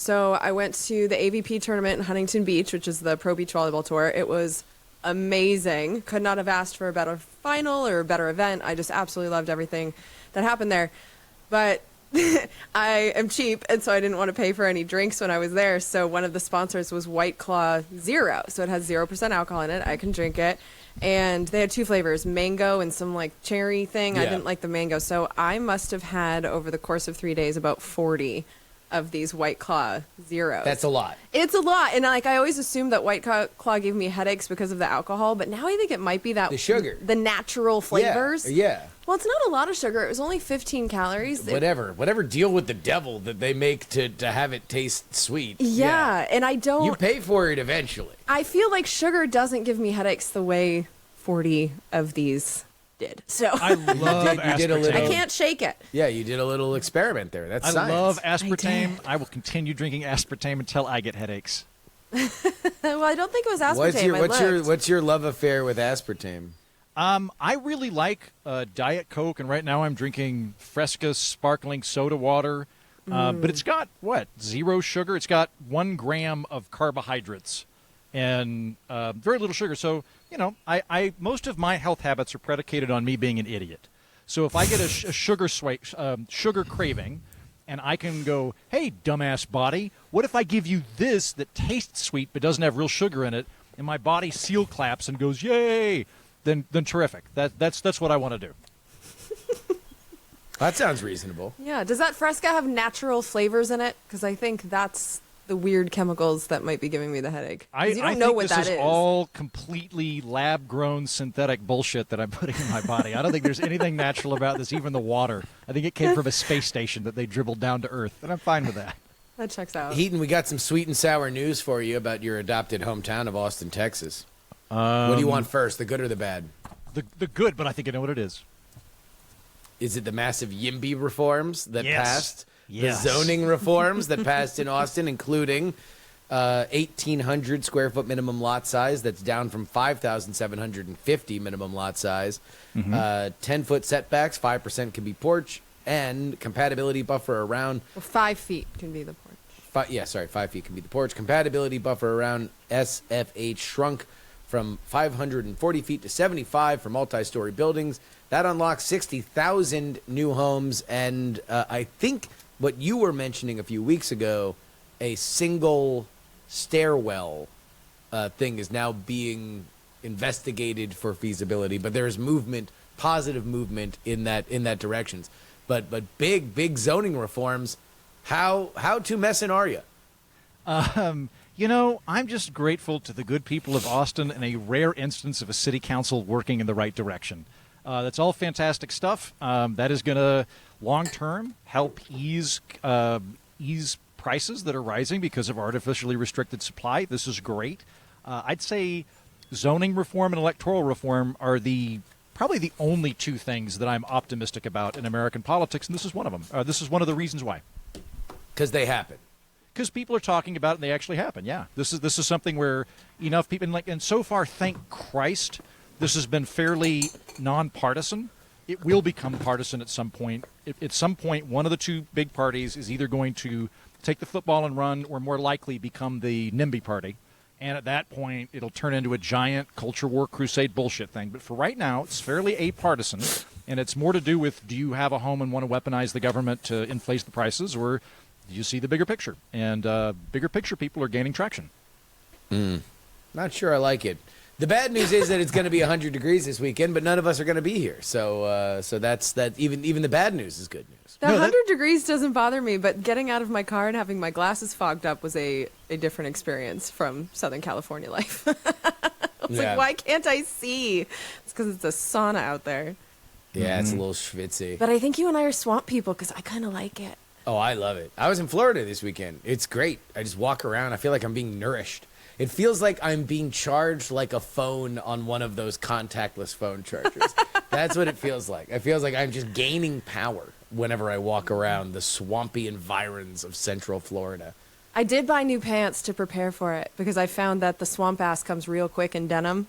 So I went to the AVP tournament in Huntington Beach, which is the Pro Beach Volleyball Tour. It was amazing. Could not have asked for a better final or a better event. I just absolutely loved everything that happened there. But I am cheap, and so I didn't want to pay for any drinks when I was there. So one of the sponsors was White Claw Zero. So it has 0% alcohol in it. I can drink it. And they had two flavors, mango and some like cherry thing. Yeah. I didn't like the mango. So I must have had over the course of 3 days about 40 of these White Claw Zeros. That's a lot. It's a lot. And like I always assumed that White Claw gave me headaches because of the alcohol, but now I think it might be that the sugar. The natural flavors. Yeah. Well, it's not a lot of sugar. It was only 15 calories. Whatever deal with the devil that they make to have it taste sweet. Yeah, and I don't... You pay for it eventually. I feel like sugar doesn't give me headaches the way 40 of these did. So I love aspartame. I can't shake it. Yeah, you did a little experiment there. That's science. I love aspartame. I will continue drinking aspartame until I get headaches. Well, I don't think it was aspartame. What's your love affair with aspartame? I really like Diet Coke, and right now I'm drinking Fresca sparkling soda water. But it's got, zero sugar? It's got 1 gram of carbohydrates and very little sugar. So, I most of my health habits are predicated on me being an idiot. So if I get a sugar craving, and I can go, hey, dumbass body, what if I give you this that tastes sweet but doesn't have real sugar in it, and my body seal claps and goes, yay, then terrific. That's what I want to do. That sounds reasonable. Yeah. Does that Fresca have natural flavors in it? Because I think that's the weird chemicals that might be giving me the headache. You don't know what that is. This is all completely lab-grown synthetic bullshit that I'm putting in my body. I don't think there's anything natural about this, even the water. I think it came from a space station that they dribbled down to Earth, and I'm fine with that. That checks out. Heaton, we got some sweet and sour news for you about your adopted hometown of Austin, Texas. What do you want first, the good or the bad? The good, but I think I know what it is. Is it the massive YIMBY reforms that passed? Yes. The zoning reforms that passed in Austin, including 1,800 square foot minimum lot size. That's down from 5,750 minimum lot size. 10-foot setbacks, 5% can be porch, and compatibility buffer around... Well, 5 feet can be the porch. 5 feet can be the porch. Compatibility buffer around SFH shrunk from 540 feet to 75 for multi-story buildings. That unlocks 60,000 new homes, and I think what you were mentioning a few weeks ago, a single stairwell thing is now being investigated for feasibility, but there is movement, positive movement in that direction. But big zoning reforms. How too messing are you? I'm just grateful to the good people of Austin and a rare instance of a city council working in the right direction. That's all fantastic stuff. That is going to, long-term, help ease prices that are rising because of artificially restricted supply. This is great. I'd say zoning reform and electoral reform are probably the only two things that I'm optimistic about in American politics, and this is one of them. This is one of the reasons why. Because they happen. Because people are talking about it and they actually happen. Yeah, this is something where enough people and so far, thank Christ, this has been fairly nonpartisan. It will become partisan at some point. At some point, one of the two big parties is either going to take the football and run, or more likely become the NIMBY party. And at that point, it'll turn into a giant culture war crusade bullshit thing. But for right now, it's fairly apartisan, and it's more to do with, do you have a home and want to weaponize the government to inflate the prices, or do you see the bigger picture? And bigger picture people are gaining traction. Not sure I like it. The bad news is that it's going to be 100 degrees this weekend, but none of us are going to be here. So that's that. Even the bad news is good news. The 100 degrees doesn't bother me, but getting out of my car and having my glasses fogged up was a different experience from Southern California life. I was like, why can't I see? It's because it's a sauna out there. Yeah, it's a little schwitzy. But I think you and I are swamp people because I kind of like it. Oh, I love it. I was in Florida this weekend. It's great. I just walk around. I feel like I'm being nourished. It feels like I'm being charged like a phone on one of those contactless phone chargers. That's what it feels like. It feels like I'm just gaining power whenever I walk around the swampy environs of Central Florida. I did buy new pants to prepare for it because I found that the swamp ass comes real quick in denim,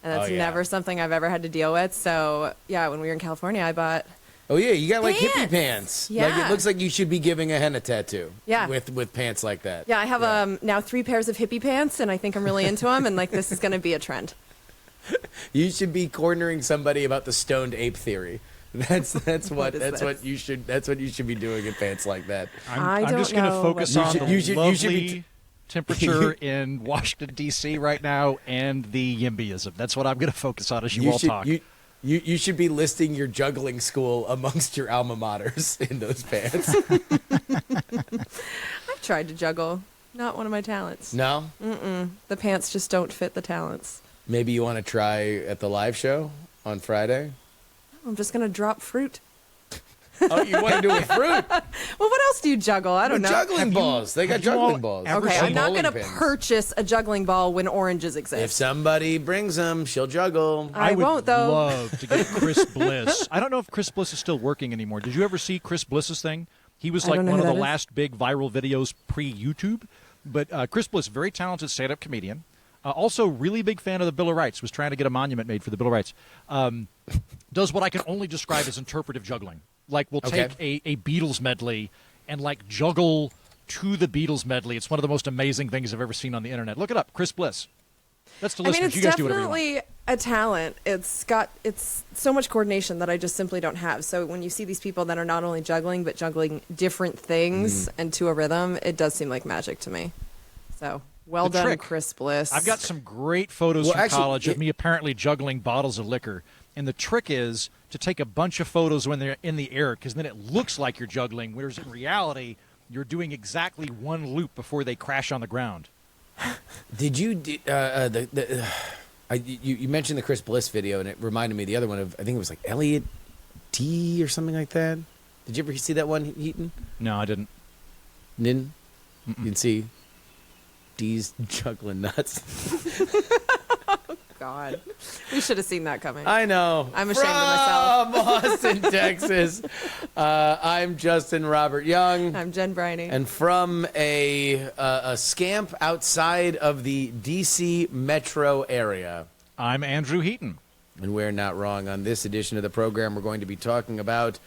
and that's never something I've ever had to deal with. So, yeah, when we were in California, I bought Oh yeah, you got like hippie Pants. pants. Yeah. Like it looks like you should be giving a henna tattoo. Yeah. With pants like that. Yeah, I have now 3 pairs of hippie pants, and I think I'm really into them, and like this is going to be a trend. You should be cornering somebody about the stoned ape theory. That's what you should be doing in pants like that. I I'm just don't going to know focus what on that the is. lovely you should be temperature in Washington, D.C. right now and the YIMBYism. That's what I'm going to focus on as you all talk. You should be listing your juggling school amongst your alma maters in those pants. I've tried to juggle. Not one of my talents. No? The pants just don't fit the talents. Maybe you want to try at the live show on Friday? I'm just going to drop fruit. Oh, you want to do it with fruit? Well, what else do you juggle? I don't know. Juggling balls. They got have you all juggling balls. ever Okay, seen I'm not going to bowling pins. purchase a juggling ball when oranges exist. If somebody brings them, she'll juggle. I would won't, though. love to get Chris Bliss. I don't know if Chris Bliss is still working anymore. Did you ever see Chris Bliss's thing? He was I like don't know one of who the that is. last big viral videos pre-YouTube. But Chris Bliss, very talented stand-up comedian. Also, really big fan of the Bill of Rights. Was trying to get a monument made for the Bill of Rights. Does what I can only describe as interpretive juggling. Like, we'll take a Beatles medley and, like, juggle to the Beatles medley. It's one of the most amazing things I've ever seen on the internet. Look it up. Chris Bliss. That's the I mean, listeners. it's You guys do whatever you want. definitely a talent. It's so much coordination that I just simply don't have. So when you see these people that are not only juggling, but juggling different things and to a rhythm, it does seem like magic to me. So well The done, trick. Chris Bliss. I've got some great photos Well, from actually, college of me apparently juggling bottles of liquor. And the trick is to take a bunch of photos when they're in the air, because then it looks like you're juggling, whereas in reality, you're doing exactly one loop before they crash on the ground. Did you you mentioned the Chris Bliss video, and it reminded me of the other one of, I think it was like Elliot D or something like that. Did you ever see that one, Heaton? No, I didn't. Didn't? You can see D's juggling nuts. God. We should have seen that coming. I know. I'm ashamed of myself. From Austin, Texas. I'm Justin Robert Young. I'm Jen Briney. And from a scamp outside of the D.C. metro area. I'm Andrew Heaton. And we're not wrong. On this edition of the program, we're going to be talking about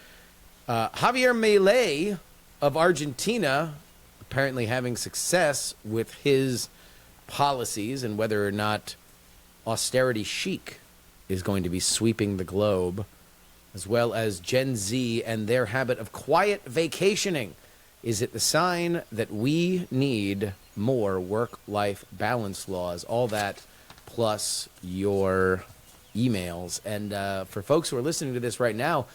Javier Milei of Argentina apparently having success with his policies and whether or not austerity chic is going to be sweeping the globe, as well as Gen Z and their habit of quiet vacationing. Is it the sign that we need more work-life balance laws? All that plus your emails. And for folks who are listening to this right now,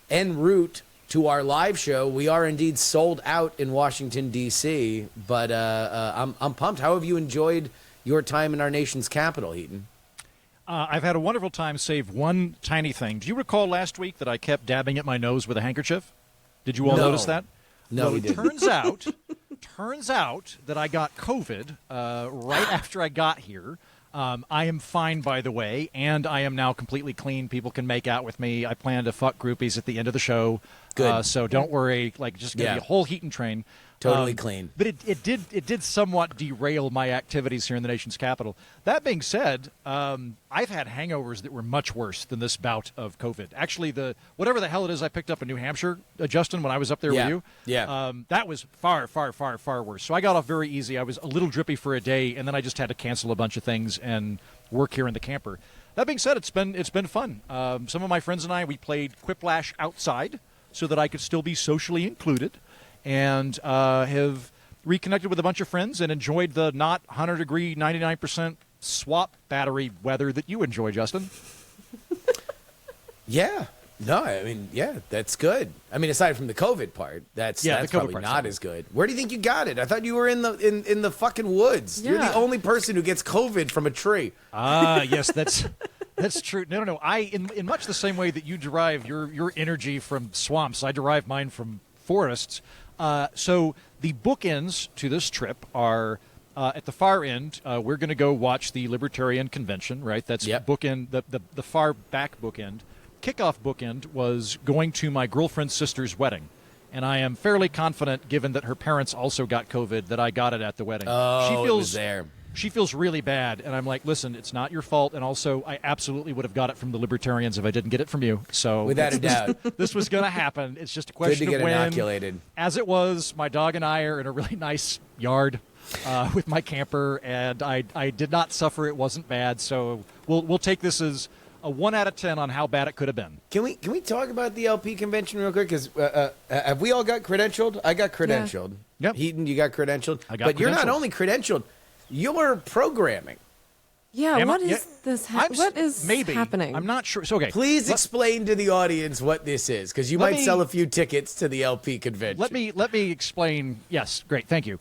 en route to our live show, we are indeed sold out in Washington, D.C., but I'm pumped. How have you enjoyed your time in our nation's capital, Heaton? I've had a wonderful time, save one tiny thing. Do you recall last week that I kept dabbing at my nose with a handkerchief? Did you all No. notice that? No, well, we it didn't. turns out that I got COVID right after I got here. I am fine, by the way, and I am now completely clean. People can make out with me. I plan to fuck groupies at the end of the show. Good. So don't worry. Like, just going to be a whole Heaton train. Totally clean. But it did somewhat derail my activities here in the nation's capital. That being said, I've had hangovers that were much worse than this bout of COVID. Actually, whatever the hell it is I picked up in New Hampshire, Justin, when I was up there with you, that was far, far, far, far worse. So I got off very easy. I was a little drippy for a day, and then I just had to cancel a bunch of things and work here in the camper. That being said, it's been fun. Some of my friends and I, we played Quiplash outside so that I could still be socially included, and have reconnected with a bunch of friends and enjoyed the not 100-degree, 99% swap battery weather that you enjoy, Justin. Yeah. No, I mean, yeah, that's good. I mean, aside from the COVID part, that's the COVID probably part's not fine. as good. Where do you think you got it? I thought you were in the fucking woods. You're the Yeah. only person who gets COVID from a tree. Yes, that's true. No. I in much the same way that you derive your energy from swamps, I derive mine from forests. So the bookends to this trip are at the far end. We're going to go watch the Libertarian convention, right? That's bookend, the far back bookend. Kickoff bookend was going to my girlfriend's sister's wedding. And I am fairly confident, given that her parents also got COVID, that I got it at the wedding. Oh, she it feels was there. she feels really bad. And I'm like, listen, it's not your fault. And also, I absolutely would have got it from the Libertarians if I didn't get it from you. So Without a doubt. this was going to happen. It's just a question Good to of get when. inoculated. As it was, my dog and I are in a really nice yard with my camper, and I did not suffer. It wasn't bad. So we'll take this as a 1 out of 10 on how bad it could have been. Can we talk about the LP convention real quick? Because have we all got credentialed? I got credentialed. Yep. Heaton, you got credentialed. I got but you're not credentialed. only credentialed, you're programming. Yeah, Am I- what is this? What is maybe happening? I'm not sure. So okay, Please explain to the audience what this is, because you Let might me- sell a few tickets to the LP convention. Let me explain. Yes, great, thank you.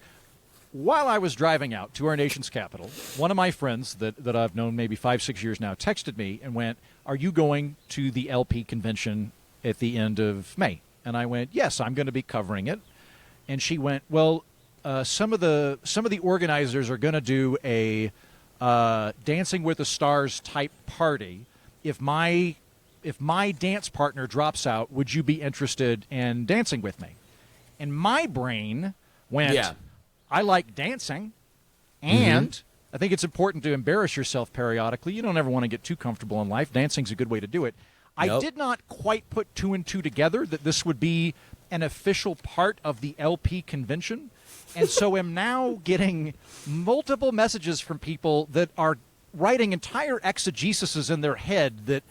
While I was driving out to our nation's capital, one of my friends that I've known maybe 5-6 years now texted me and went, "Are you going to the LP convention at the end of May?" And I went, "Yes, I'm going to be covering it." And she went, "Well, some of the organizers are going to do a Dancing with the Stars type party. If my dance partner drops out, would you be interested in dancing with me?" And my brain went, Yeah. I like dancing, and I think it's important to embarrass yourself periodically. You don't ever want to get too comfortable in life. Dancing's a good way to do it. I Nope. did not quite put 2 and 2 together that this would be an official part of the LP convention, and so am now getting multiple messages from people that are writing entire exegeses in their head that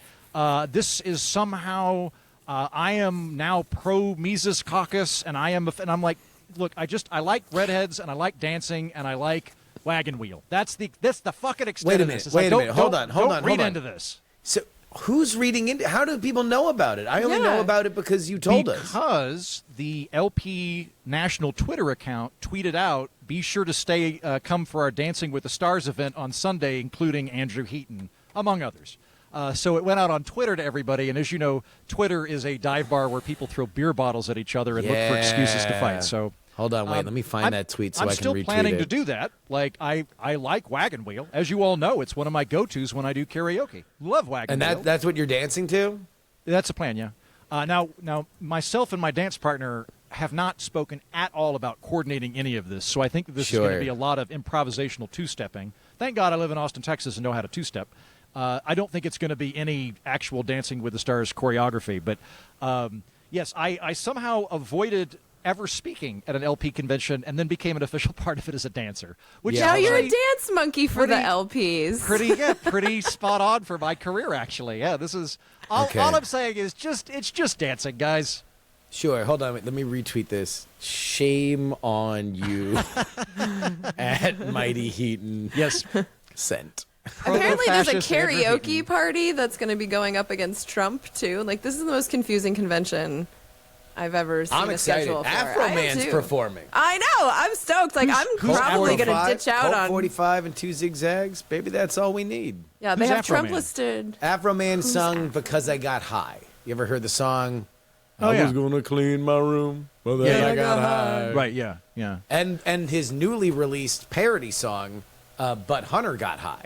this is somehow I am now pro Mises Caucus, and and I'm like, look, I like redheads, and I like dancing, and I like wagon wheel. That's the fucking extent Wait a of minute, this. It's wait like, a don't- minute. Hold don't- on, hold don't on, read hold on. into this. So who's reading into? How do people know about it? I only Yeah. know about it because you told us. Because the LP national Twitter account tweeted out, "Be sure to come for our Dancing with the Stars event on Sunday, including Andrew Heaton, among others." So it went out on Twitter to everybody, and as you know, Twitter is a dive bar where people throw beer bottles at each other and look for excuses to fight. So Hold on, wait. Let me find that tweet so I'm I can still retweet planning it. to do that. Like I like Wagon Wheel, as you all know. It's one of my go-tos when I do karaoke. Love Wagon And Wheel. that's what you're dancing to? That's a plan, yeah. Now, myself and my dance partner have not spoken at all about coordinating any of this, so I think that this is going Sure. to be a lot of improvisational two-stepping. Thank God I live in Austin, Texas, and know how to two-step. I don't think it's going to be any actual Dancing with the Stars choreography, but yes, I somehow avoided ever speaking at an LP convention and then became an official part of it as a dancer. Which Yeah. is Now you're a actually dance monkey for the LPs. pretty spot on for my career, actually. Yeah, this is all Okay. I'm saying is it's just dancing, guys. Sure. Hold on. Wait, let me retweet this. Shame on you at Mighty Heaton. Yes. Sent. Apparently, there's a Proto-fascist Andrew karaoke Heaton. party that's going to be going up against Trump too. Like, this is the most confusing convention I've ever seen I'm a excited. schedule for. Afro I am Man's too. performing. I know. I'm stoked. Like, I'm who's probably Afro going to Colt ditch out on. 45 and 2 zigzags. Baby, that's all we need. Yeah, they Who's have Afro Trump Man? listed. Afro Man sung Because I Got High. You ever heard the song? Oh, I yeah. was gonna clean my room, but then Yeah, I got high. Right, yeah, yeah. And his newly released parody song, But Hunter Got High.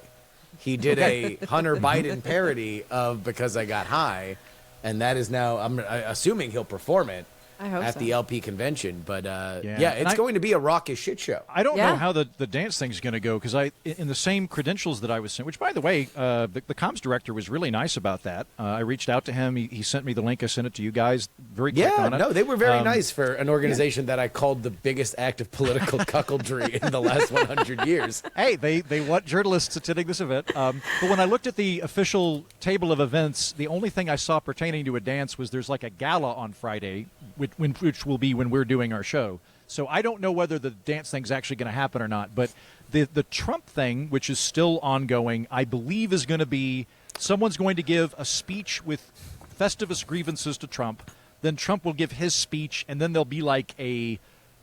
He did a Hunter Biden parody of Because I Got High, and that is now, I'm assuming he'll perform it I hope at so. the LP convention. But Yeah. yeah, And it's going to be a raucous shit show. I don't Yeah. know how the dance thing's going to go because in the same credentials that I was sent, which by the way, the comms director was really nice about that. I reached out to him. He sent me the link. I sent it to you guys. Very quick Yeah, on it. no, they were very nice for an organization that I called the biggest act of political cuckoldry in the last 100 years. Hey, they want journalists attending this event. But when I looked at the official table of events, the only thing I saw pertaining to a dance was there's like a gala on Friday, which will be when we're doing our show. So I don't know whether the dance thing's actually going to happen or not. But the Trump thing, which is still ongoing, I believe is going to be someone's going to give a speech with Festivus grievances to Trump. Then Trump will give his speech, and then there'll be like a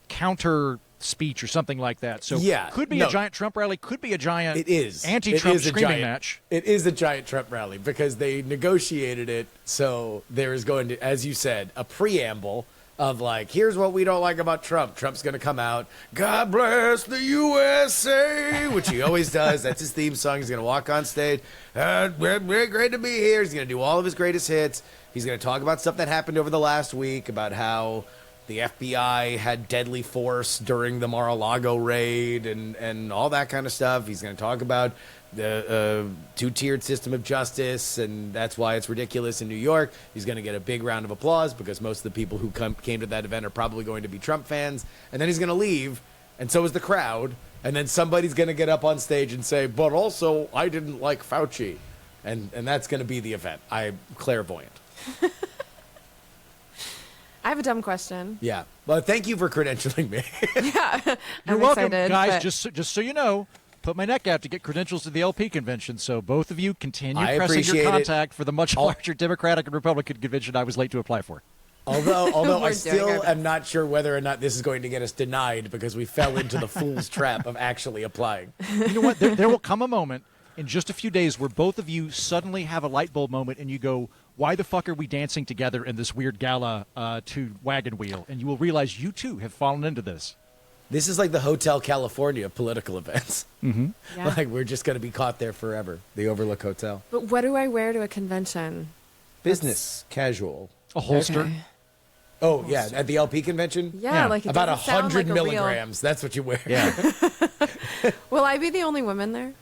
counter speech or something like that. So Yeah, could be no. a giant Trump rally, could be a giant It is. anti-Trump It is a screaming giant- match. It is a giant Trump rally because they negotiated it. So there is going to, as you said, a preamble of like, here's what we don't like about Trump. Trump's going to come out, God bless the USA, which he always does. That's his theme song. He's going to walk on stage. We're great to be here. He's going to do all of his greatest hits. He's going to talk about stuff that happened over the last week, about how the FBI had deadly force during the Mar-a-Lago raid and all that kind of stuff. He's going to talk about the two-tiered system of justice, and that's why it's ridiculous in New York. He's going to get a big round of applause because most of the people who came to that event are probably going to be Trump fans. And then he's going to leave, and so is the crowd. And then somebody's going to get up on stage and say, but also, I didn't like Fauci. And that's going to be the event. I'm clairvoyant. I have a dumb question. Yeah. Well, thank you for credentialing me. Yeah. You're I'm welcome, excited, guys. but- Just so you know, put my neck out to get credentials to the LP convention. So both of you continue I pressing appreciate your it. contact for the much larger Democratic and Republican convention I was late to apply for. Although We're I doing still our best. am not sure whether or not this is going to get us denied because we fell into the fool's trap of actually applying. You know what? There will come a moment in just a few days where both of you suddenly have a light bulb moment and you go, why the fuck are we dancing together in this weird gala to wagon wheel? And you will realize you too have fallen into this. This is like the Hotel California of political events. Mm-hmm. Yeah. Like we're just going to be caught there forever. The Overlook Hotel. But what do I wear to a convention? Business casual. A holster. Okay. Oh, yeah. At the LP convention? Yeah, Yeah. like it About doesn't sound 100 like a real- milligrams. That's what you wear. Yeah. Will I be the only woman there?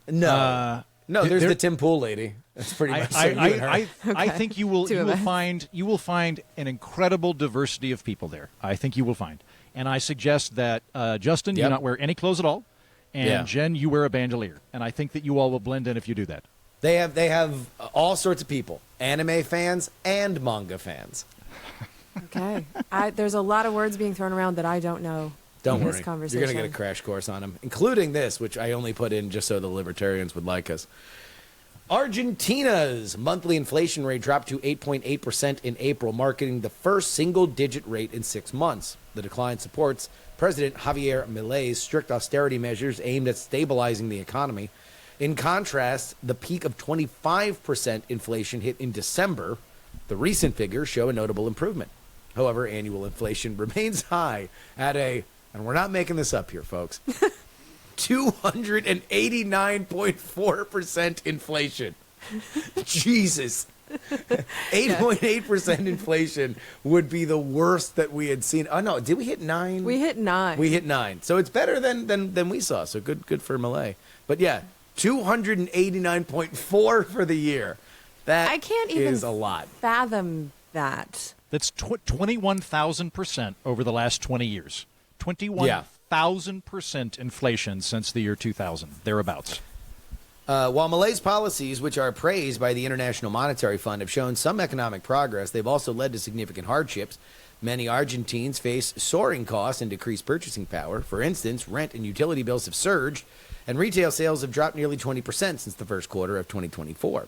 No. No, there's there- the Tim Pool lady. That's pretty much so, I you and her. I think you will Two of us. find an incredible diversity of people there. I think you will find. And I suggest that Justin, you Yep. not wear any clothes at all. And Yeah. Jen, you wear a bandolier. And I think that you all will blend in if you do that. They have all sorts of people. Anime fans and manga fans. Okay. There's a lot of words being thrown around that I don't know. Don't in worry. This You're conversation. going to get a crash course on them, including this, which I only put in just so the libertarians would like us. Argentina's monthly inflation rate dropped to 8.8% in April, marking the first single-digit rate in 6 months. The decline supports President Javier Milei's strict austerity measures aimed at stabilizing the economy. In contrast, the peak of 25% inflation hit in December. The recent figures show a notable improvement. However, annual inflation remains high at and we're not making this up here, folks, 289.4% inflation. Jesus. 8.8% inflation would be the worst that we had seen. Oh, no. Did we hit 9? We hit 9. We hit 9. So it's better than we saw. So good for Milei. But yeah, 289.4 for the year. That I can't even is a lot. fathom that. That's 21,000% over the last 20 years. 21,000% inflation since the year 2000, thereabouts. While Milei's policies, which are praised by the International Monetary Fund, have shown some economic progress, they've also led to significant hardships. Many Argentines face soaring costs and decreased purchasing power. For instance, rent and utility bills have surged, and retail sales have dropped nearly 20% since the first quarter of 2024.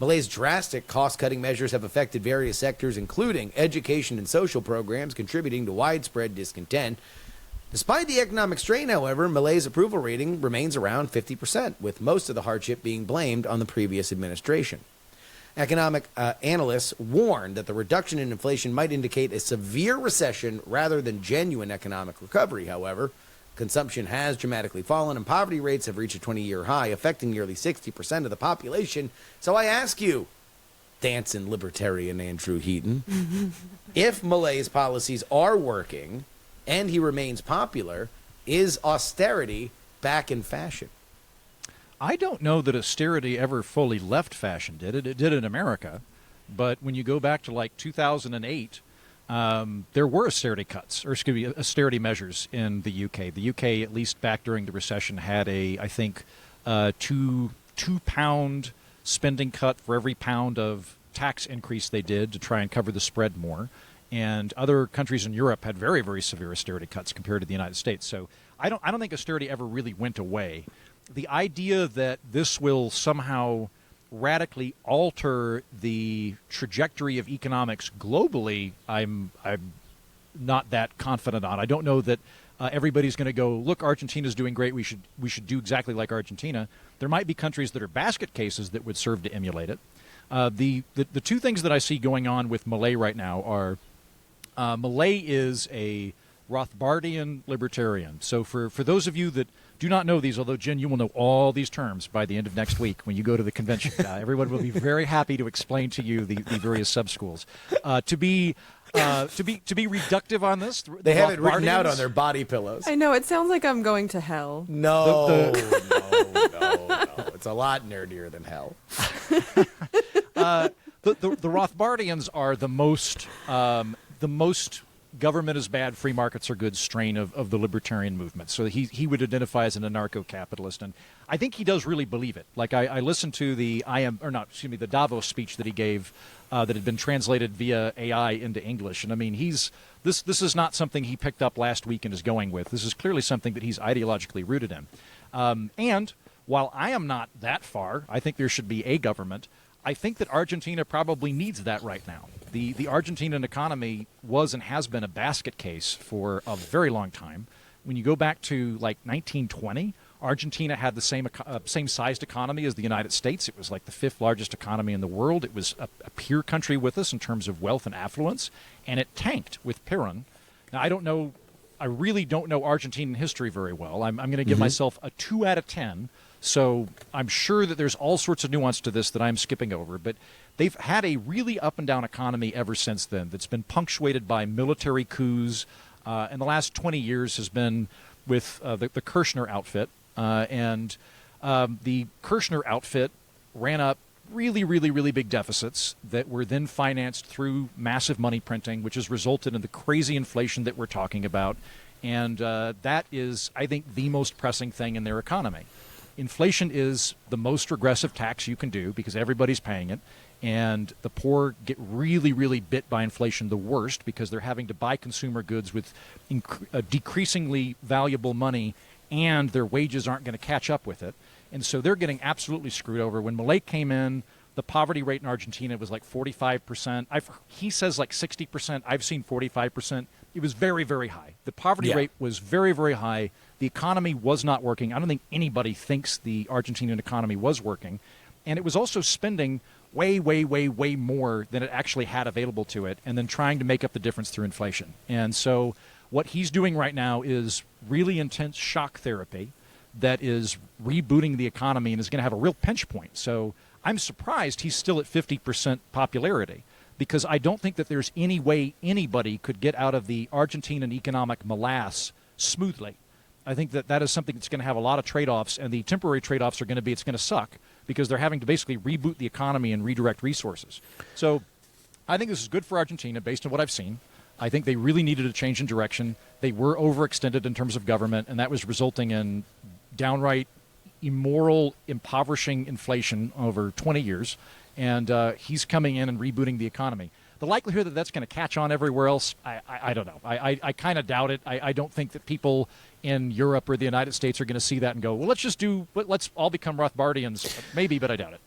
Milei's drastic cost-cutting measures have affected various sectors, including education and social programs, contributing to widespread discontent. Despite the economic strain, however, Milei's approval rating remains around 50%, with most of the hardship being blamed on the previous administration. Economic analysts warned that the reduction in inflation might indicate a severe recession rather than genuine economic recovery, however. Consumption has dramatically fallen, and poverty rates have reached a 20-year high, affecting nearly 60% of the population. So I ask you, dancing libertarian Andrew Heaton, if Milei's policies are working and he remains popular, is austerity back in fashion? I don't know that austerity ever fully left fashion, did it? It did in America. But when you go back to like 2008, there were austerity cuts, or excuse me, austerity measures in the UK. The UK, at least back during the recession, had I think, £2 spending cut for every pound of tax increase they did to try and cover the spread more. And other countries in Europe had very, very severe austerity cuts compared to the United States. So I don't think austerity ever really went away. The idea that this will somehow radically alter the trajectory of economics globally, I'm not that confident on. I don't know that everybody's going to go, look, Argentina's doing great. We should do exactly like Argentina. There might be countries that are basket cases that would serve to emulate it. The two things that I see going on with Milei right now are Milei is a Rothbardian libertarian. So for those of you that do not know these, although, Jen, you will know all these terms by the end of next week when you go to the convention. Everyone will be very happy to explain to you the various sub-schools. To be To be reductive on this, They have it written out Rothbardians- on their body pillows. I know, it sounds like I'm going to hell. No, no. It's a lot nerdier than hell. The Rothbardians are the most government is bad, free markets are good strain of the libertarian movement. So he would identify as an anarcho-capitalist, and I think he does really believe it. Like I listened to the Davos speech that he gave that had been translated via AI into English, and I mean this is not something he picked up last week and is going with. This is clearly something that he's ideologically rooted in. And while I am not that far, I think there should be a government. I think that Argentina probably needs that right now. The Argentinian economy was and has been a basket case for a very long time. When you go back to like 1920, Argentina had the same sized economy as the United States. It was like the 5th largest economy in the world. It was a peer country with us in terms of wealth and affluence, and it tanked with Perón. Now, I really don't know Argentinian history very well. I'm going to give myself a 2 out of 10. So I'm sure that there's all sorts of nuance to this that I'm skipping over, but they've had a really up and down economy ever since then that's been punctuated by military coups, and the last 20 years has been with the Kirchner outfit, and the Kirchner outfit ran up really, really, really big deficits that were then financed through massive money printing, which has resulted in the crazy inflation that we're talking about, and that is, I think, the most pressing thing in their economy. Inflation is the most regressive tax you can do because everybody's paying it, and the poor get really, really bit by inflation the worst because they're having to buy consumer goods with decreasingly valuable money, and their wages aren't going to catch up with it. And so they're getting absolutely screwed over. When Milei came in, the poverty rate in Argentina was like 45%. He says like 60%. I've seen 45%. It was very, very high. The poverty rate was very, very high. The economy was not working. I don't think anybody thinks the Argentinian economy was working. And it was also spending way, way, way, way more than it actually had available to it, and then trying to make up the difference through inflation. And so what he's doing right now is really intense shock therapy that is rebooting the economy and is going to have a real pinch point. So I'm surprised he's still at 50% popularity, because I don't think that there's any way anybody could get out of the Argentinian economic morass smoothly. I think that is something that's going to have a lot of trade-offs, and the temporary trade-offs are going to be it's going to suck because they're having to basically reboot the economy and redirect resources. So I think this is good for Argentina based on what I've seen. I think they really needed a change in direction. They were overextended in terms of government, and that was resulting in downright immoral, impoverishing inflation over 20 years. And he's coming in and rebooting the economy. The likelihood that that's going to catch on everywhere else, I don't know. I kind of doubt it. I don't think that people in Europe or the United States are going to see that and go, well, let's all become Rothbardians. Maybe, but I doubt it.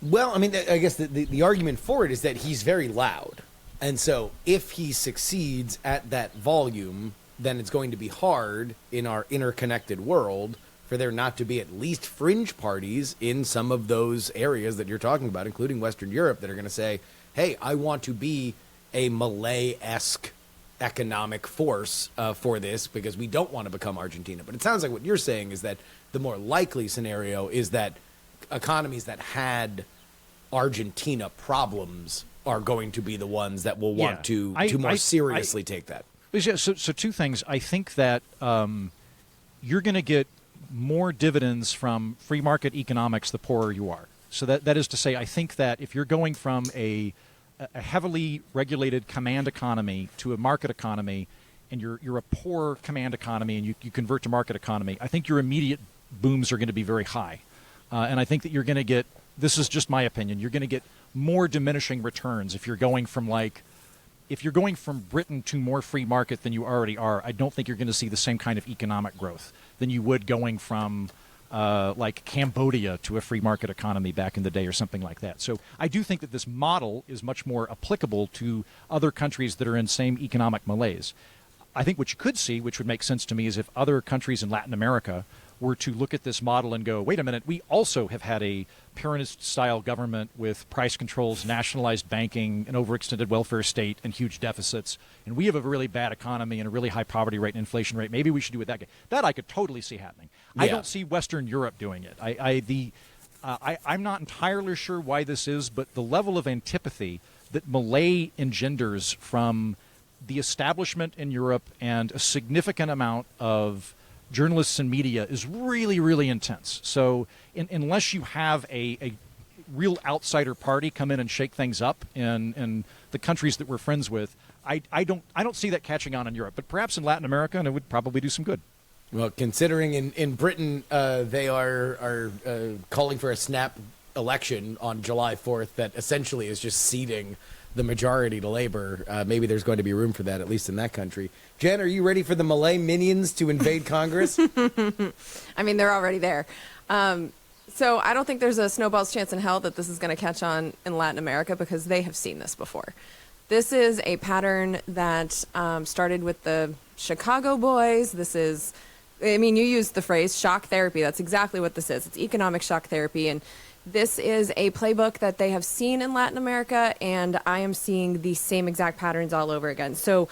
Well, I mean, I guess the argument for it is that he's very loud. And so if he succeeds at that volume, then it's going to be hard in our interconnected world for there not to be at least fringe parties in some of those areas that you're talking about, including Western Europe, that are going to say, hey, I want to be a Malay-esque economic force for this because we don't want to become Argentina. But it sounds like what you're saying is that the more likely scenario is that economies that had Argentina problems are going to be the ones that will want to more seriously take that. So two things. I think that you're going to get more dividends from free market economics the poorer you are. So that is to say, I think that if you're going from a heavily regulated command economy to a market economy, and you're a poor command economy and you convert to market economy, I think your immediate booms are going to be very high. And I think that you're going to get, this is just my opinion, you're going to get more diminishing returns if you're going from Britain to more free market than you already are. I don't think you're going to see the same kind of economic growth than you would going from like Cambodia to a free market economy back in the day or something like that. So I do think that this model is much more applicable to other countries that are in same economic malaise. I think what you could see, which would make sense to me, is if other countries in Latin America were to look at this model and go, wait a minute, we also have had a Peronist-style government with price controls, nationalized banking, an overextended welfare state, and huge deficits, and we have a really bad economy and a really high poverty rate and inflation rate. Maybe we should do it that way. That I could totally see happening. Yeah. I don't see Western Europe doing it. I'm not entirely sure why this is, but the level of antipathy that Milei engenders from the establishment in Europe and a significant amount of journalists and media is really, really intense. So unless you have a real outsider party come in and shake things up in the countries that we're friends with, I don't see that catching on in Europe. But perhaps in Latin America, and it would probably do some good. Well, considering in Britain they are calling for a snap election on July 4th that essentially is just ceding the majority to Labor, maybe there's going to be room for that, at least in that country. Jen, are you ready for the Milei minions to invade Congress? I mean, they're already there. So I don't think there's a snowball's chance in hell that this is going to catch on in Latin America because they have seen this before. This is a pattern that started with the Chicago boys. This is, I mean, you used the phrase shock therapy. That's exactly what this is. It's economic shock therapy. And this is a playbook that they have seen in Latin America, and I am seeing the same exact patterns all over again. So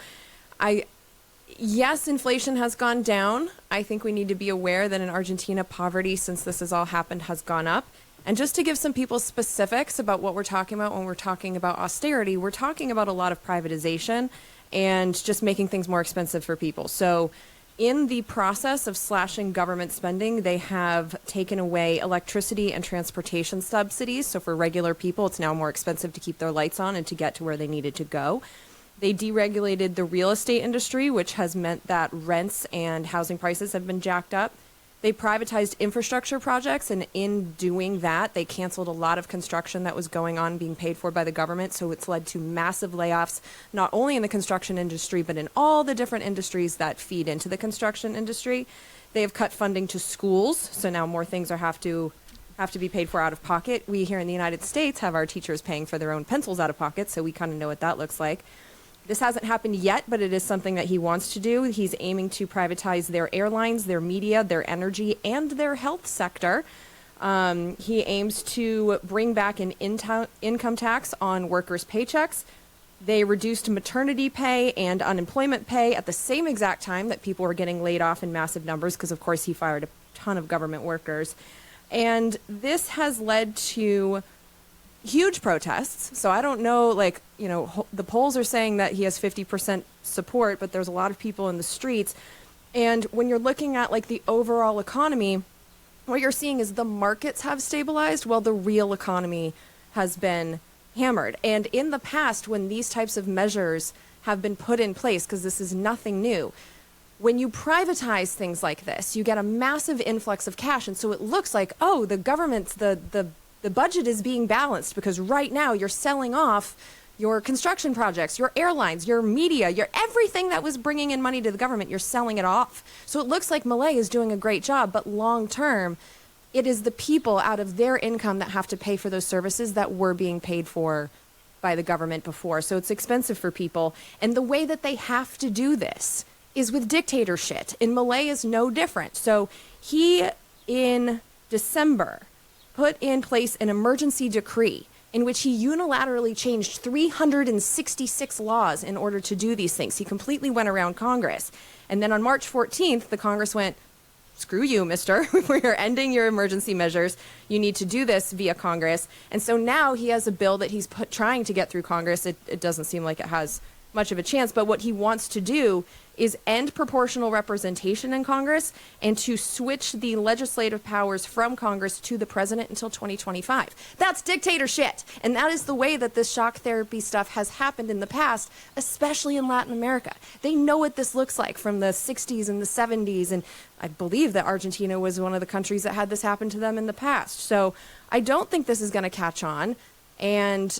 yes, inflation has gone down. I think we need to be aware that in Argentina, poverty, since this has all happened, has gone up. And just to give some people specifics about what we're talking about when we're talking about austerity, we're talking about a lot of privatization and just making things more expensive for people. So in the process of slashing government spending, they have taken away electricity and transportation subsidies. So for regular people, it's now more expensive to keep their lights on and to get to where they needed to go. They deregulated the real estate industry, which has meant that rents and housing prices have been jacked up. They privatized infrastructure projects, and in doing that, they canceled a lot of construction that was going on being paid for by the government. So it's led to massive layoffs, not only in the construction industry, but in all the different industries that feed into the construction industry. They have cut funding to schools, so now more things have to be paid for out of pocket. We here in the United States have our teachers paying for their own pencils out of pocket, so we kind of know what that looks like. This hasn't happened yet, but it is something that he wants to do. He's aiming to privatize their airlines, their media, their energy, and their health sector. He aims to bring back an income tax on workers' paychecks. They reduced maternity pay and unemployment pay at the same exact time that people were getting laid off in massive numbers because, of course, he fired a ton of government workers. And this has led to huge protests. So I don't know, the polls are saying that he has 50% support, but there's a lot of people in the streets. And when you're looking at the overall economy, what you're seeing is the markets have stabilized while the real economy has been hammered. And in the past, when these types of measures have been put in place, because this is nothing new, when you privatize things like this, you get a massive influx of cash. And so it looks like, oh, the government's, the budget is being balanced because right now you're selling off your construction projects, your airlines, your media, your everything that was bringing in money to the government, you're selling it off. So it looks like Milei is doing a great job, but long term, it is the people out of their income that have to pay for those services that were being paid for by the government before. So it's expensive for people. And the way that they have to do this is with dictator shit. And Milei is no different. So he, in December, put in place an emergency decree in which he unilaterally changed 366 laws in order to do these things. He completely went around Congress. And then on March 14th, the Congress went, screw you, mister. We're ending your emergency measures. You need to do this via Congress. And so now he has a bill that he's trying to get through Congress. It doesn't seem like it has much of a chance, but what he wants to do is end proportional representation in Congress and to switch the legislative powers from Congress to the president until 2025. That's dictator shit. And that is the way that this shock therapy stuff has happened in the past, especially in Latin America. They know what this looks like from the 60s and the 70s. And I believe that Argentina was one of the countries that had this happen to them in the past. So I don't think this is going to catch on. And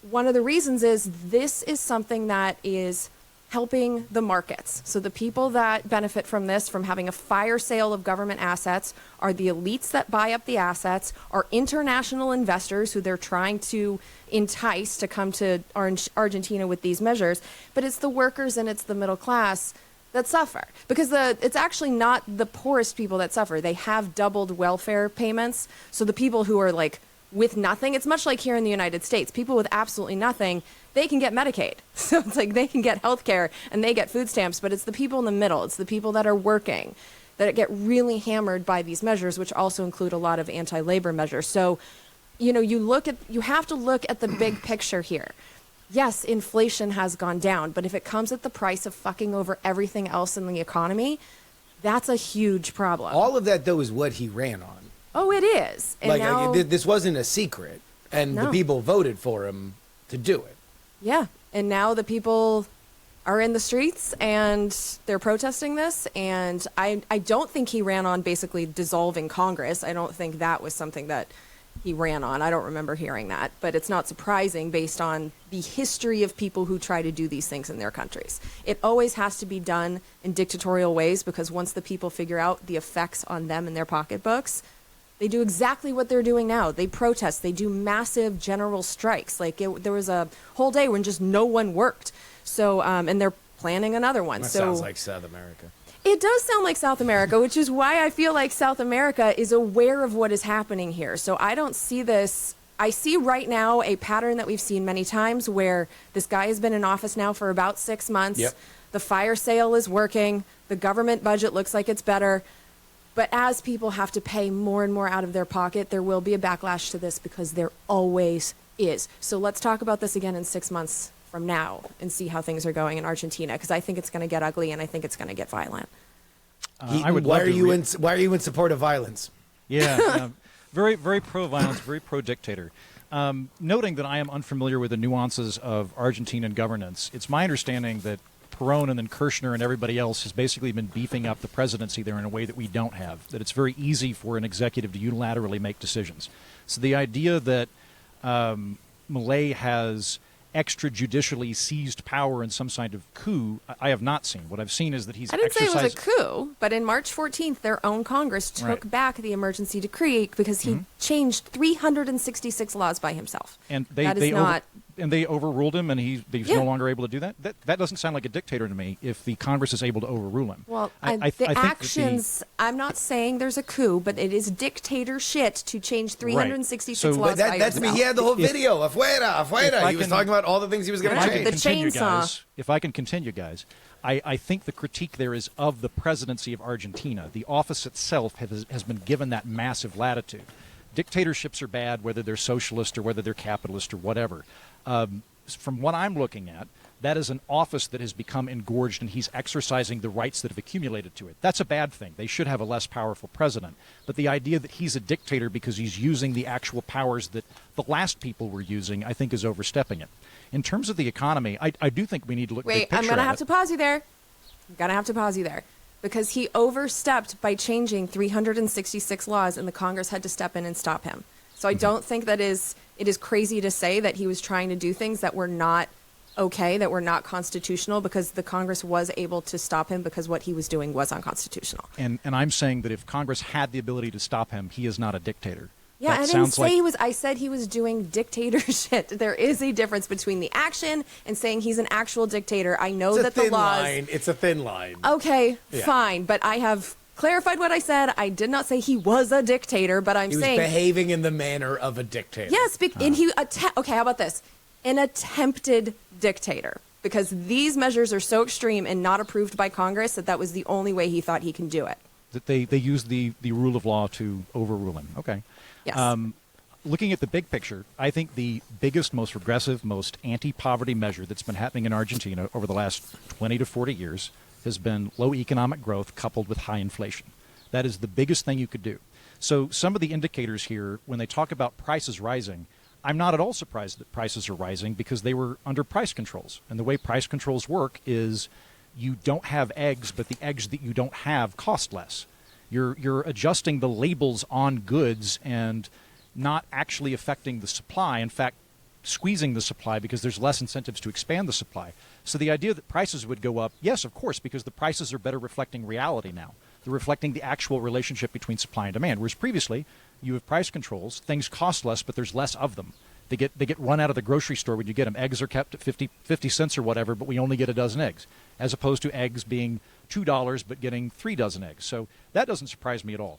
one of the reasons is this is something that is helping the markets. So the people that benefit from this, from having a fire sale of government assets, are the elites that buy up the assets, are international investors who they're trying to entice to come to Argentina with these measures. But it's the workers and it's the middle class that suffer, because it's actually not the poorest people that suffer. They have doubled welfare payments. So the people who are with nothing, it's much like here in the United States. People with absolutely nothing, they can get Medicaid. So it's they can get health care and they get food stamps, but it's the people in the middle, it's the people that are working that get really hammered by these measures, which also include a lot of anti-labor measures. So, you have to look at the big picture here. yes, inflation has gone down, but if it comes at the price of fucking over everything else in the economy, that's a huge problem. All of that, though, is what he ran on. Oh, it is. And Like, now, this wasn't a secret, and the No. people voted for him to do it. yeah, and now the people are in the streets and they're protesting this. And I don't think he ran on basically dissolving Congress. I don't think that was something that he ran on. I don't remember hearing that, but it's not surprising based on the history of people who try to do these things in their countries. It always has to be done in dictatorial ways, because once the people figure out the effects on them and their pocketbooks, they do exactly what they're doing now. They protest. They do massive general strikes. Like there was a whole day when just no one worked. So, and they're planning another one. That So sounds like South America. it does sound like South America, which is why I feel like South America is aware of what is happening here. So I don't see this. I see right now a pattern that we've seen many times where this guy has been in office now for about 6 months. Yep. The fire sale is working. The government budget looks like it's better. But as people have to pay more and more out of their pocket, there will be a backlash to this, because there always is. So let's talk about this again in 6 months from now and see how things are going in Argentina, because I think it's going to get ugly and I think it's going to get violent. I would why love are to you why are you in support of violence? Yeah, very, very pro-violence, very pro-dictator. Noting that I am unfamiliar with the nuances of Argentinian governance, it's my understanding that Perón and then Kirchner and everybody else has basically been beefing up the presidency there in a way that we don't have, that it's very easy for an executive to unilaterally make decisions. So the idea that Milei has extrajudicially seized power in some kind of coup, I have not seen. What I've seen is that he's I didn't say it was a exercised... coup, but in March 14th, their own Congress took Right. back the emergency decree because he changed 366 laws by himself. And That is not... and they overruled him, and he's Yeah. no longer able to do that. That doesn't sound like a dictator to me. If the Congress is able to overrule him, Well, I the think actions, I'm not saying there's a coup, but it is dictator shit to change 366 So- laws But by that's me. yourself. He had the whole If- video. Afuera, if afuera. I He was can- talking about all the things he was going If to I change. can The continue, chainsaw. guys. If I can continue, guys, I think the critique there is of the presidency of Argentina. The office itself has been given that massive latitude. Dictatorships are bad, whether they're socialist or whether they're capitalist or whatever. From what I'm looking at, that is an office that has become engorged, and he's exercising the rights that have accumulated to it. That's a bad thing. They should have a less powerful president. But the idea that he's a dictator because he's using the actual powers that the last people were using, I think, is overstepping it. In terms of the economy, I do think we need to look Wait, big picture I'm going to at have it. to pause you there. I'm going to have to pause you there. Because he overstepped by changing 366 laws, and the Congress had to step in and stop him. So I don't think that it is crazy to say that he was trying to do things that were not okay, that were not constitutional, because the Congress was able to stop him because what he was doing was unconstitutional. And I'm saying that if Congress had the ability to stop him, he is not a dictator. Yeah, That I didn't sounds say like- he was. I said he was doing dictator shit. There is a difference between the action and saying he's an actual dictator. I know It's a that the thin laws. line. It's a thin line. Okay, Yeah. fine, but I have clarified what I said. I did not say he was a dictator, but I'm He was saying behaving in the manner of a dictator. yes. And he okay. How about this? An attempted dictator, because these measures are so extreme and not approved by Congress that was the only way he thought he can do it. That they used the rule of law to overrule him. Okay. Yes. Looking at the big picture, I think the biggest, most regressive, most anti-poverty measure that's been happening in Argentina over the last 20 to 40 years has been low economic growth coupled with high inflation. That is the biggest thing you could do. So some of the indicators here, when they talk about prices rising, I'm not at all surprised that prices are rising because they were under price controls. And the way price controls work is you don't have eggs, but the eggs that you don't have cost less. You're adjusting the labels on goods and not actually affecting the supply. In fact, squeezing the supply because there's less incentives to expand the supply. So the idea that prices would go up, yes, of course, because the prices are better reflecting reality now. They're reflecting the actual relationship between supply and demand. Whereas previously, you have price controls, things cost less, but there's less of them. They get run out of the grocery store when you get them. Eggs are kept at 50 cents or whatever, but we only get a dozen eggs, as opposed to eggs being $2 but getting 3 dozen eggs. So that doesn't surprise me at all.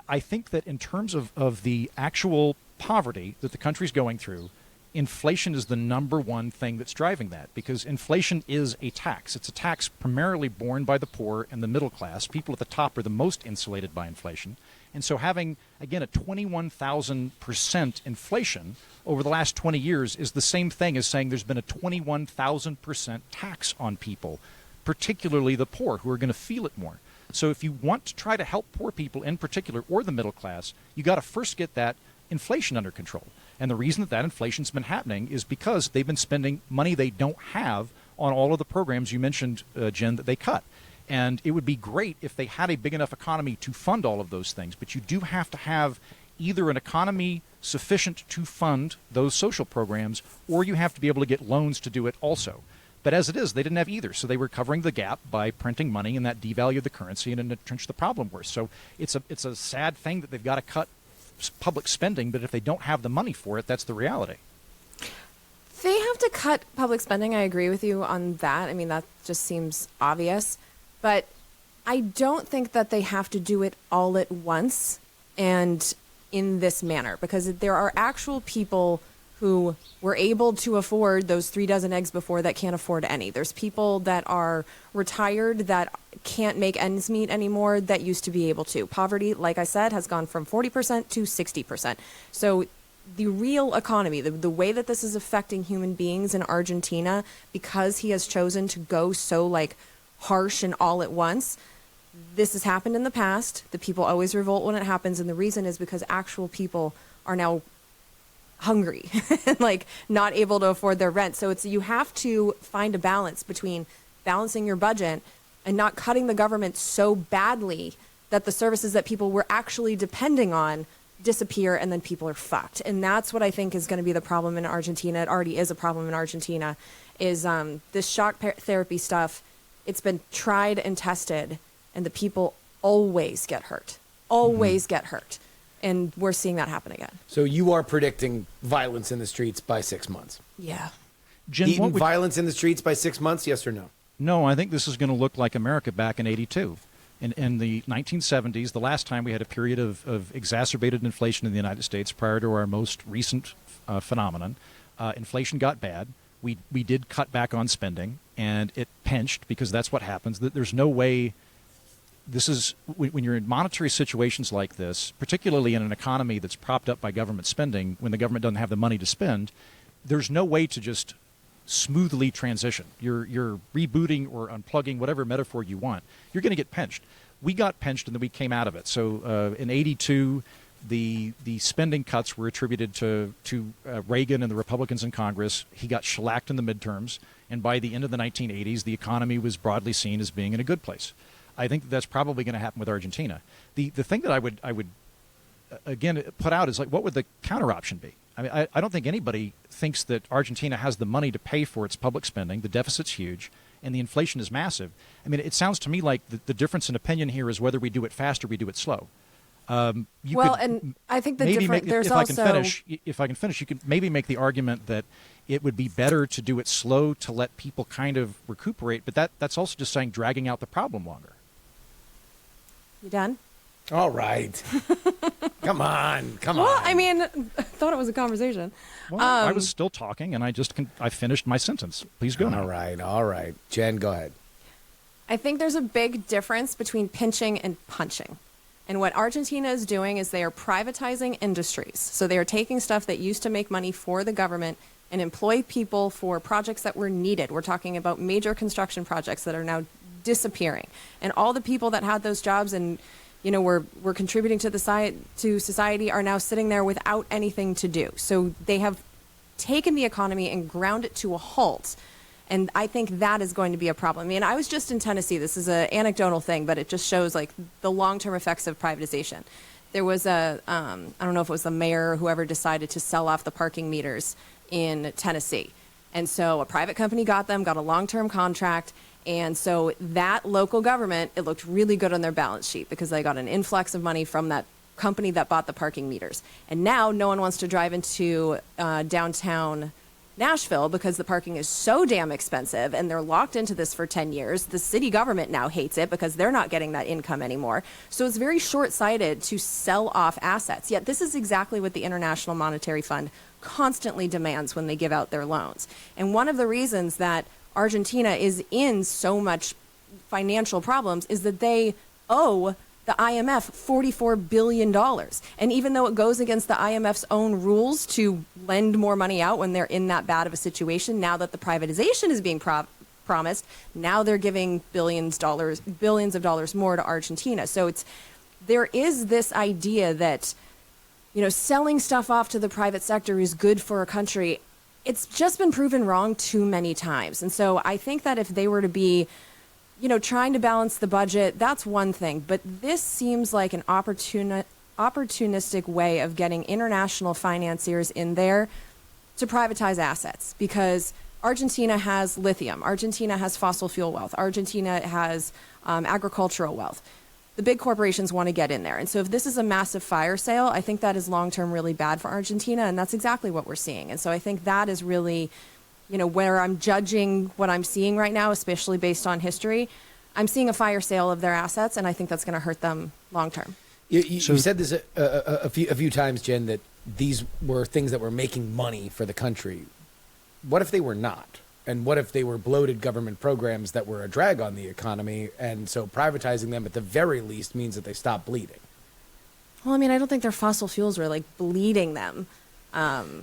I think that in terms of the actual poverty that the country's going through, inflation is the number one thing that's driving that, because inflation is a tax. It's a tax primarily borne by the poor and the middle class. People at the top are the most insulated by inflation. And so having, again, a 21,000% inflation over the last 20 years is the same thing as saying there's been a 21,000% tax on people, particularly the poor, who are going to feel it more. So if you want to try to help poor people in particular, or the middle class, you got to first get that inflation under control. And the reason that inflation's been happening is because they've been spending money they don't have on all of the programs you mentioned, Jen, that they cut. And it would be great if they had a big enough economy to fund all of those things. But you do have to have either an economy sufficient to fund those social programs, or you have to be able to get loans to do it also. But as it is, they didn't have either. So they were covering the gap by printing money, and that devalued the currency and entrenched the problem worse. So it's a sad thing that they've got to cut public spending, but if they don't have the money for it, that's the reality. They have to cut public spending. I agree with you on that. I mean, that just seems obvious. But I don't think that they have to do it all at once and in this manner, because there are actual people who were able to afford those 3 dozen eggs before that can't afford any. There's people that are retired that can't make ends meet anymore that used to be able to. Poverty, like I said, has gone from 40% to 60%. So the real economy, the way that this is affecting human beings in Argentina, because he has chosen to go so like harsh and all at once, this has happened in the past. The people always revolt when it happens, and the reason is because actual people are now hungry and like not able to afford their rent. So you have to find a balance between balancing your budget and not cutting the government so badly that the services that people were actually depending on disappear, and then people are fucked. And that's what I think is going to be the problem in Argentina. It already is a problem in Argentina, is this shock therapy stuff. It's been tried and tested, and the people always get hurt. Always get hurt. And we're seeing that happen again. So you are predicting violence in the streets by 6 months? Yeah. Jen, violence in the streets by 6 months, yes or no? No, I think this is going to look like America back in '82. In the 1970s, the last time we had a period of exacerbated inflation in the United States prior to our most recent phenomenon, inflation got bad. We did cut back on spending, and it pinched, because that's what happens. There's no way. This is when you're in monetary situations like this, particularly in an economy that's propped up by government spending, when the government doesn't have the money to spend, there's no way to just smoothly transition. You're rebooting or unplugging, whatever metaphor you want. You're going to get pinched. We got pinched, and then we came out of it. So in '82, the spending cuts were attributed to Reagan and the Republicans in Congress. He got shellacked in the midterms, and by the end of the 1980s, the economy was broadly seen as being in a good place. I think that's probably going to happen with Argentina. The thing that I would again put out is, like, what would the counter option be? I mean, I don't think anybody thinks that Argentina has the money to pay for its public spending. The deficit's huge, and the inflation is massive. I mean, it sounds to me like the difference in opinion here is whether we do it fast or we do it slow. And I think if I can finish, you could maybe make the argument that it would be better to do it slow to let people kind of recuperate, but that's also just saying dragging out the problem longer. You done? All right. Come on. Well, I mean, I thought it was a conversation. Well, I was still talking, and I finished my sentence. Please go now. All right. Jen, go ahead. I think there's a big difference between pinching and punching. And what Argentina is doing is they are privatizing industries. So they are taking stuff that used to make money for the government and employ people for projects that were needed. We're talking about major construction projects that are now disappearing. And all the people that had those jobs and were contributing to society are now sitting there without anything to do. So they have taken the economy and ground it to a halt. And I think that is going to be a problem. I mean, I was just in Tennessee. This is an anecdotal thing, but it just shows like the long-term effects of privatization. There was I don't know if it was the mayor or whoever decided to sell off the parking meters in Tennessee. And so a private company got a long-term contract. And so that local government, it looked really good on their balance sheet because they got an influx of money from that company that bought the parking meters. And now no one wants to drive into downtown Nashville, because the parking is so damn expensive and they're locked into this for 10 years. The city government now hates it because they're not getting that income anymore. So it's very short-sighted to sell off assets. Yet this is exactly what the International Monetary Fund constantly demands when they give out their loans. And one of the reasons that Argentina is in so much financial problems is that they owe the IMF $44 billion. And even though it goes against the IMF's own rules to lend more money out when they're in that bad of a situation, now that the privatization is being promised, now they're giving billions of dollars more to Argentina. So there is this idea that, selling stuff off to the private sector is good for a country. It's just been proven wrong too many times. And so I think that if they were to be trying to balance the budget, that's one thing. But this seems like an opportunistic way of getting international financiers in there to privatize assets, because Argentina has lithium. Argentina has fossil fuel wealth. Argentina has agricultural wealth. The big corporations want to get in there. And so if this is a massive fire sale, I think that is long-term really bad for Argentina. And that's exactly what we're seeing. And so I think that is really where I'm judging what I'm seeing right now, especially based on history. I'm seeing a fire sale of their assets, and I think that's going to hurt them long term. You said this a few times, Jen, that these were things that were making money for the country. What if they were not? And what if they were bloated government programs that were a drag on the economy, and so privatizing them at the very least means that they stop bleeding? Well, I don't think their fossil fuels were bleeding them.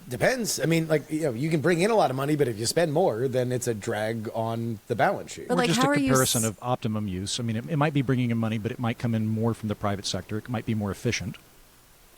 Depends. You can bring in a lot of money, but if you spend more, then it's a drag on the balance sheet. Or just a comparison of optimum use. It might be bringing in money, but it might come in more from the private sector. It might be more efficient.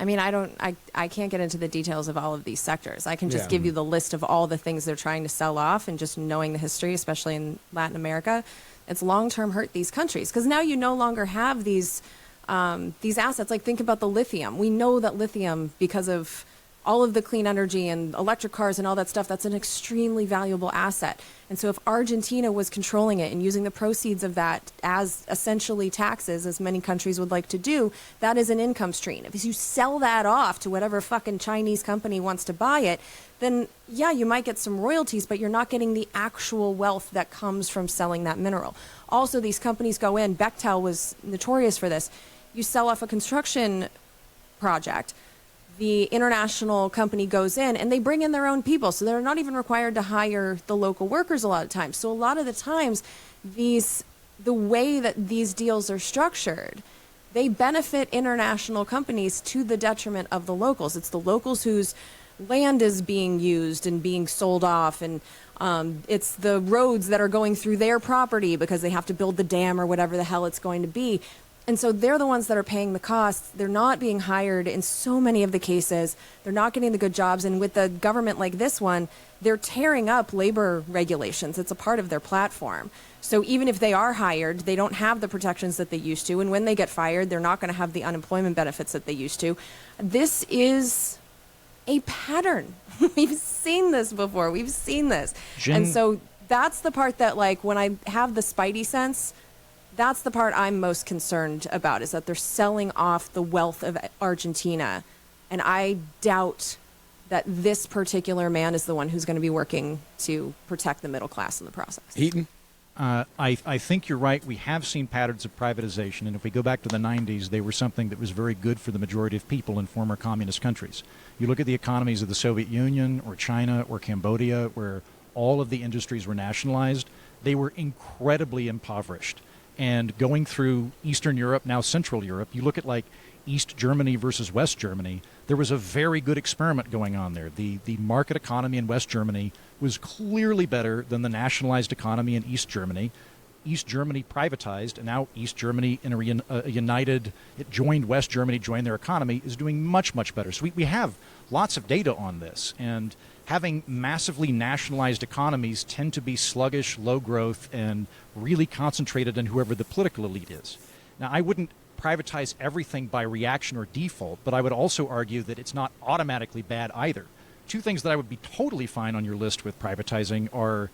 I can't get into the details of all of these sectors. I can just give you the list of all the things they're trying to sell off, and just knowing the history, especially in Latin America, it's long-term hurt these countries, because now you no longer have these assets. Think about the lithium. We know that lithium, because of all of the clean energy and electric cars and all that stuff, that's an extremely valuable asset. And so if Argentina was controlling it and using the proceeds of that as essentially taxes, as many countries would like to do, that is an income stream. If you sell that off to whatever fucking Chinese company wants to buy it, then yeah, you might get some royalties, but you're not getting the actual wealth that comes from selling that mineral. Also, these companies go in, Bechtel was notorious for this. You sell off a construction project, the international company goes in and they bring in their own people. So they're not even required to hire the local workers a lot of times. So a lot of the times, the way that these deals are structured, they benefit international companies to the detriment of the locals. It's the locals whose land is being used and being sold off, and it's the roads that are going through their property because they have to build the dam or whatever the hell it's going to be. And so they're the ones that are paying the costs. They're not being hired in so many of the cases. They're not getting the good jobs. And with the government like this one, they're tearing up labor regulations. It's a part of their platform. So even if they are hired, they don't have the protections that they used to. And when they get fired, they're not going to have the unemployment benefits that they used to. This is a pattern. We've seen this before. We've seen this. And so that's the part that, when I have the spidey sense, that's the part I'm most concerned about, is that they're selling off the wealth of Argentina. And I doubt that this particular man is the one who's going to be working to protect the middle class in the process. Heaton? I think you're right. We have seen patterns of privatization. And if we go back to the 90s, they were something that was very good for the majority of people in former communist countries. You look at the economies of the Soviet Union or China or Cambodia, where all of the industries were nationalized, they were incredibly impoverished. And going through Eastern Europe, now Central Europe, you look at East Germany versus West Germany, there was a very good experiment going on there. The market economy in West Germany was clearly better than the nationalized economy in East Germany. East Germany privatized, and now East Germany, in it joined West Germany, joined their economy, is doing much, much better. So we have lots of data on this. And having massively nationalized economies tend to be sluggish, low growth, and really concentrated on whoever the political elite is. Now, I wouldn't privatize everything by reaction or default, but I would also argue that it's not automatically bad either. Two things that I would be totally fine on your list with privatizing are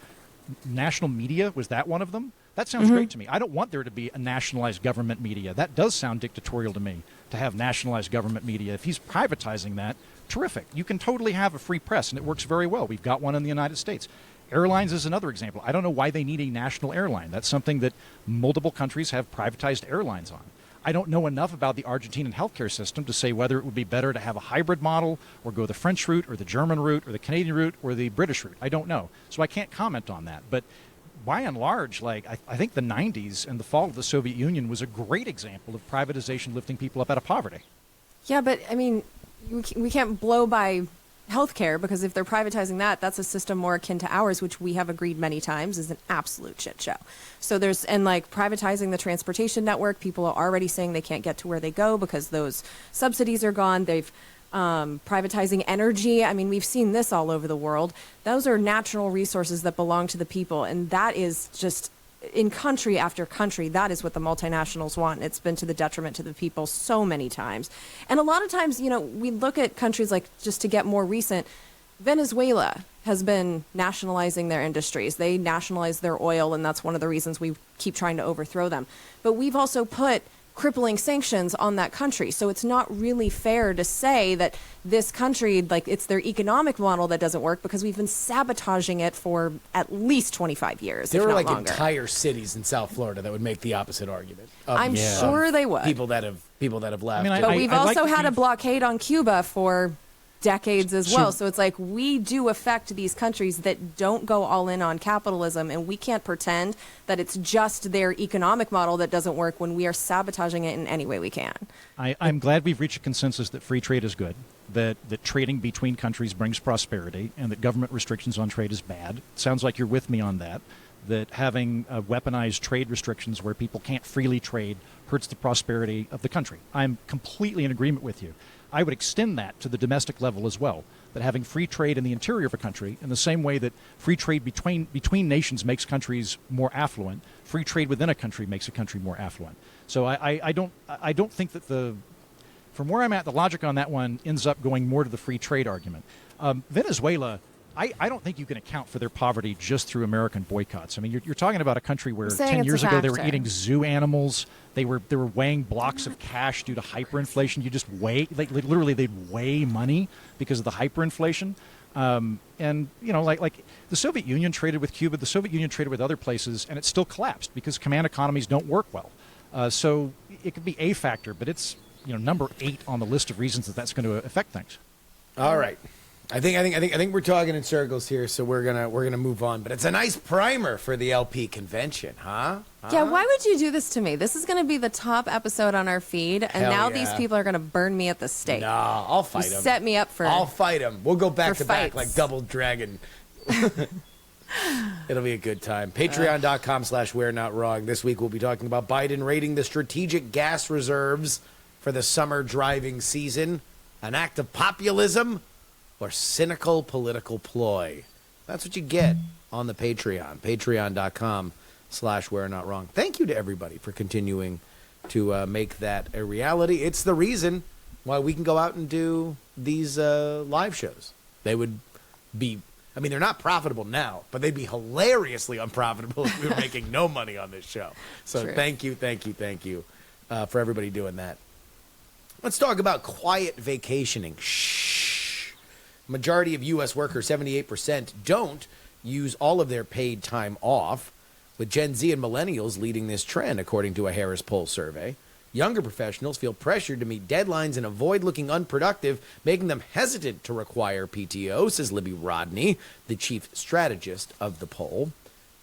national media. Was that one of them? That sounds great to me. I don't want there to be a nationalized government media. That does sound dictatorial to me, to have nationalized government media. If he's privatizing that, terrific. You can totally have a free press, and it works very well. We've got one in the United States. Airlines is another example. I don't know why they need a national airline. That's something that multiple countries have privatized airlines on. I don't know enough about the Argentinian healthcare system to say whether it would be better to have a hybrid model or go the French route or the German route or the Canadian route or the British route. I don't know. So I can't comment on that. But by and large, like I think the 90s and the fall of the Soviet Union was a great example of privatization lifting people up out of poverty. Yeah, but I mean, we can't blow by healthcare, because if they're privatizing that, that's a system more akin to ours, which we have agreed many times is an absolute shit show. So like privatizing the transportation network, people are already saying they can't get to where they go because those subsidies are gone. They've privatizing energy. I mean, we've seen this all over the world. Those are natural resources that belong to the people, and that is just in country after country, that is what the multinationals want. It's been to the detriment to the people so many times. And a lot of times, we look at countries like, just to get more recent, Venezuela has been nationalizing their industries. They nationalized their oil, and that's one of the reasons we keep trying to overthrow them. But we've also put crippling sanctions on that country. So it's not really fair to say that this country, like, it's their economic model that doesn't work, because we've been sabotaging it for at least 25 years. There if are not like longer. Entire cities in South Florida that would make the opposite argument. I'm sure they would. People that have left. I mean, But we've I like also to had a think- blockade on Cuba for decades as So- well. So it's like, we do affect these countries that don't go all in on capitalism, and we can't pretend that it's just their economic model that doesn't work when we are sabotaging it in any way we can. I'm glad we've reached a consensus that free trade is good, that trading between countries brings prosperity, and that government restrictions on trade is bad. It sounds like you're with me on that, that having weaponized trade restrictions where people can't freely trade hurts the prosperity of the country. I'm completely in agreement with you. I would extend that to the domestic level as well, that having free trade in the interior of a country, in the same way that free trade between nations makes countries more affluent, free trade within a country makes a country more affluent. So I don't think that from where I'm at, the logic on that one ends up going more to the free trade argument. Venezuela, I don't think you can account for their poverty just through American boycotts. I mean, you're talking about a country where 10 years ago they were eating zoo animals. They were weighing blocks of cash due to hyperinflation. You just literally they'd weigh money because of the hyperinflation. And like the Soviet Union traded with Cuba, the Soviet Union traded with other places, and it still collapsed because command economies don't work well. So it could be a factor, but it's number 8 on the list of reasons that's going to affect things. All right. I think we're talking in circles here, so we're gonna move on. But it's a nice primer for the LP convention, huh? Yeah, why would you do this to me? This is going to be the top episode on our feed, and Hell now yeah. these people are going to burn me at the stake. Nah, I'll fight You them. set me up for. I'll fight them. We'll go back for to back fights. like Double Dragon. It'll be a good time. Patreon.com/We're Not Wrong. This week we'll be talking about Biden raiding the strategic gas reserves for the summer driving season. An act of populism or cynical political ploy. That's what you get on the Patreon. Patreon.com/We're Not Wrong. Thank you to everybody for continuing to make that a reality. It's the reason why we can go out and do these live shows. They would be, I mean, they're not profitable now, but they'd be hilariously unprofitable if we were making no money on this show. So True. thank you for everybody doing that. Let's talk about quiet vacationing. Shh. Majority of U.S. workers, 78%, don't use all of their paid time off, with Gen Z and millennials leading this trend, according to a Harris Poll survey. Younger professionals feel pressured to meet deadlines and avoid looking unproductive, making them hesitant to require PTO, says Libby Rodney, the chief strategist of the poll.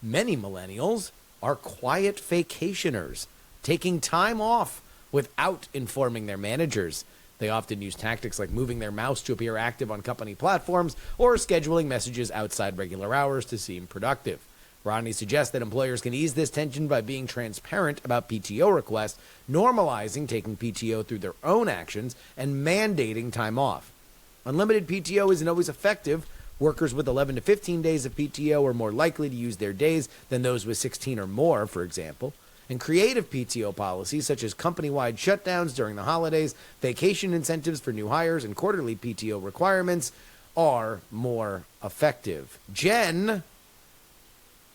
Many millennials are quiet vacationers, taking time off without informing their managers. They often use tactics like moving their mouse to appear active on company platforms or scheduling messages outside regular hours to seem productive. Rodney suggests that employers can ease this tension by being transparent about PTO requests, normalizing taking PTO through their own actions, and mandating time off. Unlimited PTO isn't always effective. Workers with 11 to 15 days of PTO are more likely to use their days than those with 16 or more, for example. And creative PTO policies, such as company-wide shutdowns during the holidays, vacation incentives for new hires, and quarterly PTO requirements, are more effective. Jen,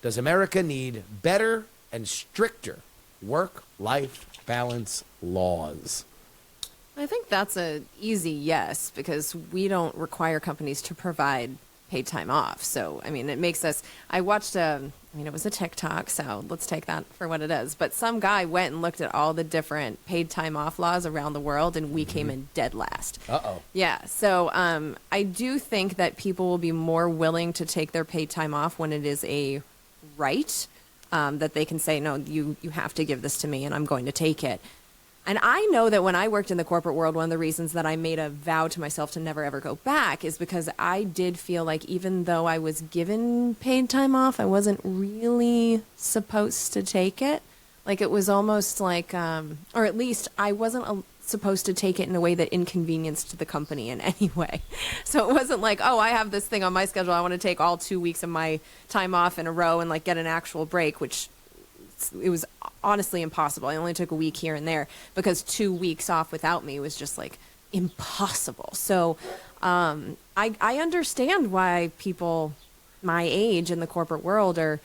does America need better and stricter work-life balance laws? I think that's a easy yes, because we don't require companies to provide paid time off. So, I mean, it makes us, I watched it was a TikTok, so let's take that for what it is. But some guy went and looked at all the different paid time off laws around the world, and we came in dead last. Uh-oh. Yeah. So I do think that people will be more willing to take their paid time off when it is a right, that they can say, no, you have to give this to me and I'm going to take it. And I know that when I worked in the corporate world, one of the reasons that I made a vow to myself to never, ever go back is because I did feel like even though I was given paid time off, I wasn't really supposed to take it. Like it was almost like, or at least I wasn't supposed to take it in a way that inconvenienced the company in any way. So it wasn't like, oh, I have this thing on my schedule. I want to take all 2 weeks of my time off in a row and like get an actual break, which it was honestly impossible. I only took a week here and there because 2 weeks off without me was just like impossible. So I understand why people my age in the corporate world are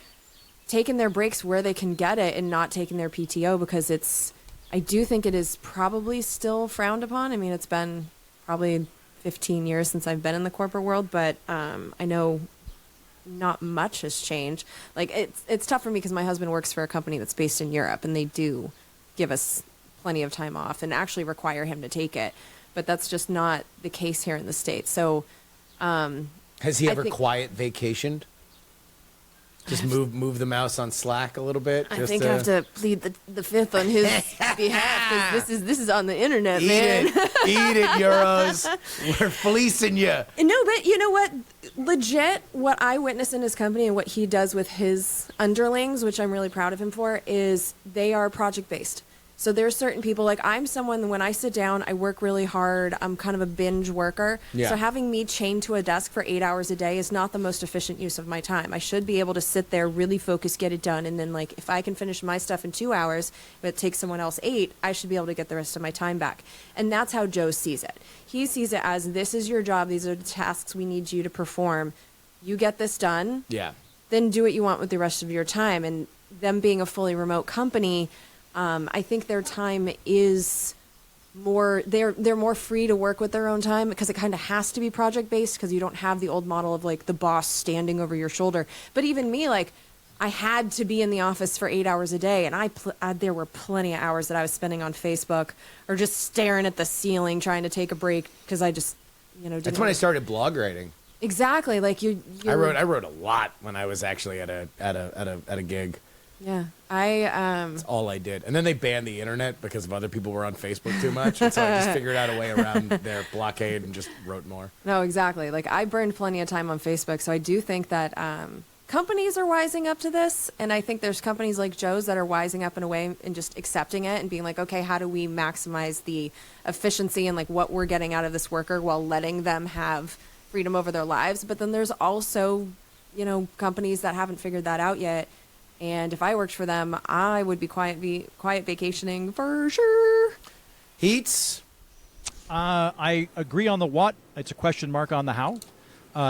taking their breaks where they can get it and not taking their PTO, because I do think it is probably still frowned upon. I mean, it's been probably 15 years since I've been in the corporate world, but I know not much has changed. Like it's tough for me because my husband works for a company that's based in Europe, and they do give us plenty of time off and actually require him to take it. But that's just not the case here in the States. So has he ever quiet vacationed? Just move the mouse on Slack a little bit. I think I have to plead the fifth on his behalf, because this is on the internet, man. Eat it, Euros. We're fleecing you. No, but you know what? Legit, what I witness in his company and what he does with his underlings, which I'm really proud of him for, is they are project based. So there's certain people, like I'm someone, when I sit down, I work really hard. I'm kind of a binge worker. Yeah. So having me chained to a desk for 8 hours a day is not the most efficient use of my time. I should be able to sit there, really focus, get it done. And then like, if I can finish my stuff in 2 hours, but it takes someone else 8, I should be able to get the rest of my time back. And that's how Joe sees it. He sees it as, this is your job. These are the tasks we need you to perform. You get this done. Yeah. Then do what you want with the rest of your time. And them being a fully remote company, I think their time is more, they're more free to work with their own time, because it kind of has to be project based, because you don't have the old model of like the boss standing over your shoulder. But even me, like I had to be in the office for 8 hours a day, and there were plenty of hours that I was spending on Facebook or just staring at the ceiling trying to take a break, because I just, didn't. That's when I started blog writing. Exactly. Like I wrote a lot when I was actually at a gig. Yeah, That's all I did. And then they banned the internet because of other people were on Facebook too much. And so I just figured out a way around their blockade and just wrote more. No, exactly. Like I burned plenty of time on Facebook. So I do think that companies are wising up to this. And I think there's companies like Joe's that are wising up in a way and just accepting it and being like, okay, how do we maximize the efficiency and like what we're getting out of this worker while letting them have freedom over their lives? But then there's also, companies that haven't figured that out yet. And if I worked for them, I would be quiet vacationing for sure. Heats? I agree on the what. It's a question mark on the how.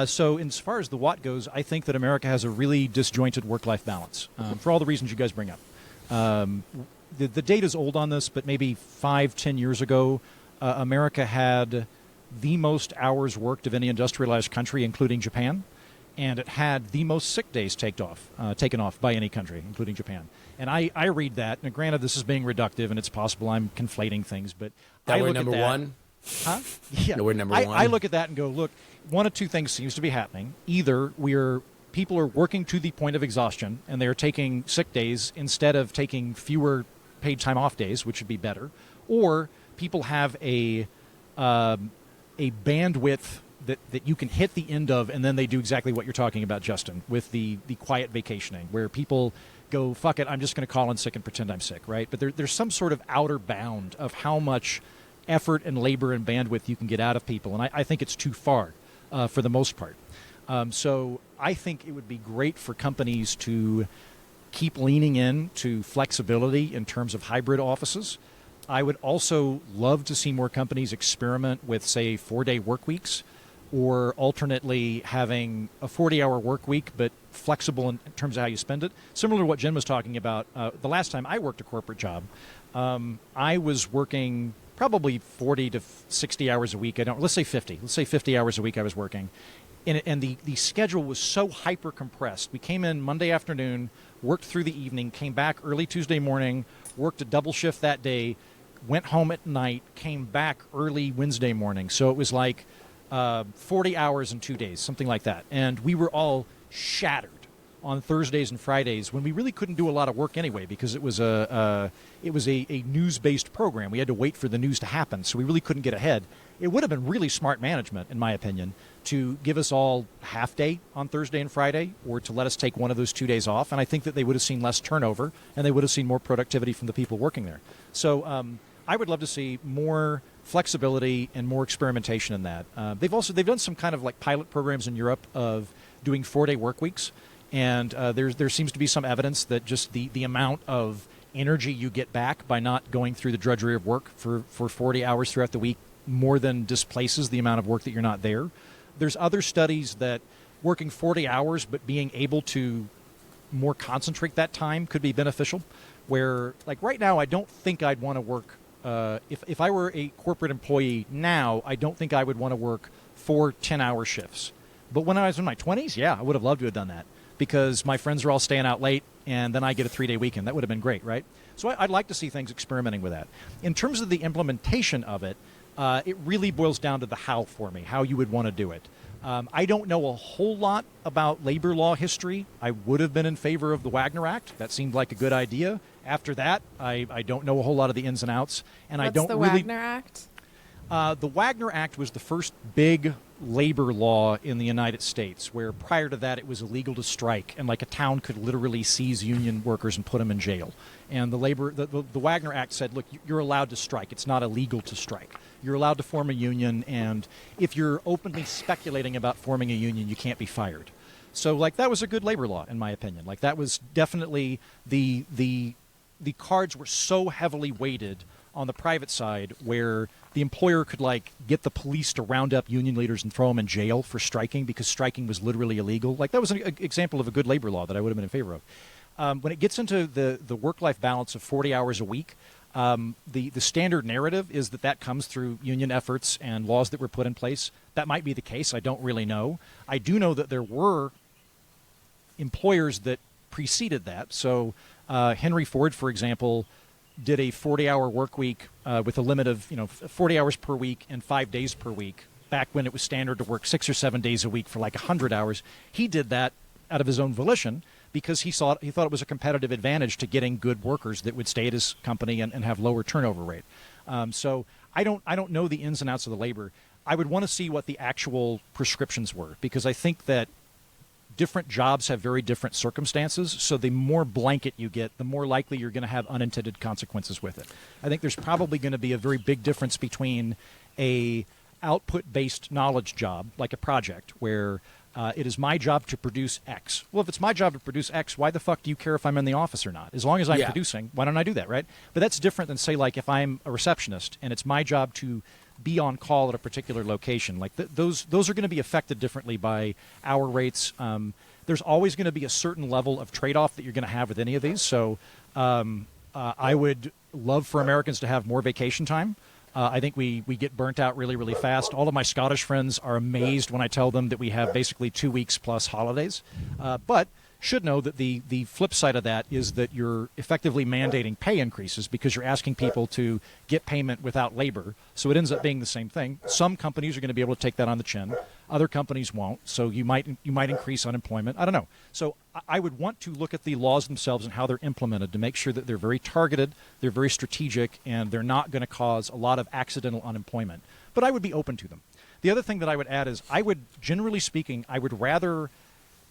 So as far as the what goes, I think that America has a really disjointed work-life balance for all the reasons you guys bring up. The data's old on this, but maybe 5-10 years ago, America had the most hours worked of any industrialized country, including Japan. And it had the most sick days taken off by any country, including Japan. And I read that. Now, granted, this is being reductive, and it's possible I'm conflating things, but that I we're look number at that, one? Huh? Yeah. No, we're number one. I look at that and go, look, one of two things seems to be happening. Either people are working to the point of exhaustion, and they're taking sick days instead of taking fewer paid time off days, which would be better, or people have a bandwidth that you can hit the end of, and then they do exactly what you're talking about, Justin, with the quiet vacationing, where people go, fuck it, I'm just going to call in sick and pretend I'm sick, right? But there's some sort of outer bound of how much effort and labor and bandwidth you can get out of people, and I think it's too far for the most part. So I think it would be great for companies to keep leaning in to flexibility in terms of hybrid offices. I would also love to see more companies experiment with, say, 4-day work weeks. or alternately having a 40-hour work week but flexible in terms of how you spend it. Similar to what Jen was talking about, the last time I worked a corporate job, I was working probably 40 to 60 hours a week. Let's say 50. Let's say 50 hours a week I was working. And the schedule was so hyper compressed. We came in Monday afternoon, worked through the evening, came back early Tuesday morning, worked a double shift that day, went home at night, came back early Wednesday morning. So it was like 40 hours in 2 days, something like that. And we were all shattered on Thursdays and Fridays when we really couldn't do a lot of work anyway, because it was a news-based program. We had to wait for the news to happen, so we really couldn't get ahead. It would have been really smart management, in my opinion, to give us all half day on Thursday and Friday, or to let us take one of those 2 days off. And I think that they would have seen less turnover, and they would have seen more productivity from the people working there. So I would love to see more flexibility and more experimentation in that. They've done some kind of like pilot programs in Europe of doing 4-day work weeks. And there seems to be some evidence that just the amount of energy you get back by not going through the drudgery of work for 40 hours throughout the week more than displaces the amount of work that you're not there. There's other studies that working 40 hours but being able to more concentrate that time could be beneficial, where like right now I don't think I'd want to work, if I were a corporate employee now, I don't think I would want to work 4 10-hour shifts. But when I was in my 20s, yeah, I would have loved to have done that, because my friends are all staying out late, and then I get a 3-day weekend. That would have been great, right? So I'd like to see things experimenting with that. In terms of the implementation of it, it really boils down to the how for me, how you would want to do it. I don't know a whole lot about labor law history. I would have been in favor of the Wagner Act. That seemed like a good idea. After that, I don't know a whole lot of the ins and outs. And What's I don't the really... Wagner Act? The Wagner Act was the first big labor law in the United States, where prior to that it was illegal to strike, and like a town could literally seize union workers and put them in jail. And the Wagner Act said, look, you're allowed to strike. It's not illegal to strike. You're allowed to form a union, and if you're openly speculating about forming a union, you can't be fired. So like that was a good labor law, in my opinion. Like that was definitely the cards were so heavily weighted on the private side, where the employer could like get the police to round up union leaders and throw them in jail for striking, because striking was literally illegal. Like that was an example of a good labor law that I would have been in favor of. When it gets into the work-life balance of 40 hours a week, the standard narrative is that comes through union efforts and laws that were put in place. That might be the case. I don't really know. I do know that there were employers that preceded that. So Henry Ford, for example, did a 40-hour work week with a limit of 40 hours per week and 5 days per week. Back when it was standard to work 6 or 7 days a week for like 100 hours, he did that out of his own volition, because he thought it was a competitive advantage to getting good workers that would stay at his company and have lower turnover rate. So I don't know the ins and outs of the labor. I would want to see what the actual prescriptions were, because I think that different jobs have very different circumstances. So the more blanket you get, the more likely you're going to have unintended consequences with it. I think there's probably going to be a very big difference between a output-based knowledge job, like a project, where it is my job to produce X. Well, if it's my job to produce X, why the fuck do you care if I'm in the office or not? As long as I'm producing, why don't I do that, right? But that's different than, say, like if I'm a receptionist and it's my job to be on call at a particular location. Like those are going to be affected differently by hour rates. There's always going to be a certain level of trade-off that you're going to have with any of these. So I would love for Americans to have more vacation time. I think we get burnt out really, really fast. All of my Scottish friends are amazed when I tell them that we have basically 2 weeks plus holidays. But should know that the flip side of that is that you're effectively mandating pay increases, because you're asking people to get payment without labor. So it ends up being the same thing. Some companies are going to be able to take that on the chin. Other companies won't. So you might increase unemployment. I don't know. So I would want to look at the laws themselves and how they're implemented to make sure that they're very targeted, they're very strategic, and they're not going to cause a lot of accidental unemployment. But I would be open to them. The other thing that I would add is generally speaking, I would rather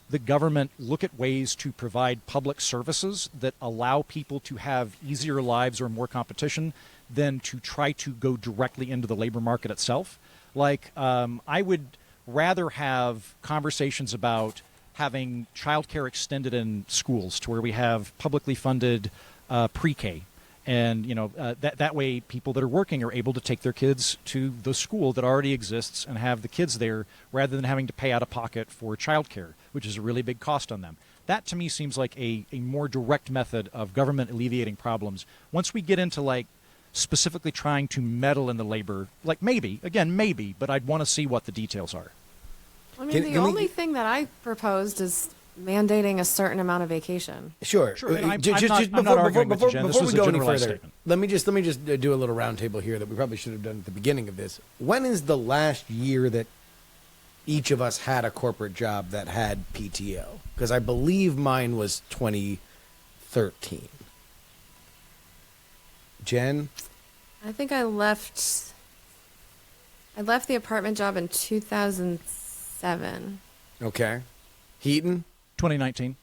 the government look at ways to provide public services that allow people to have easier lives or more competition than to try to go directly into the labor market itself. Like, I would rather have conversations about having childcare extended in schools to where we have publicly funded pre-K And, that way people that are working are able to take their kids to the school that already exists and have the kids there rather than having to pay out of pocket for childcare, which is a really big cost on them. That, to me, seems like a more direct method of government alleviating problems. Once we get into, like, specifically trying to meddle in the labor, like maybe, but I'd want to see what the details are. I mean, the only thing that I proposed is mandating a certain amount of vacation. Sure. I'm not arguing with you, Jen. This Before was we a go any generalized further, statement. let me just do a little roundtable here that we probably should have done at the beginning of this. When is the last year that each of us had a corporate job that had PTO? Because I believe mine was 2013. Jen? I think I left the apartment job in 2007. Okay. Heaton? 2019.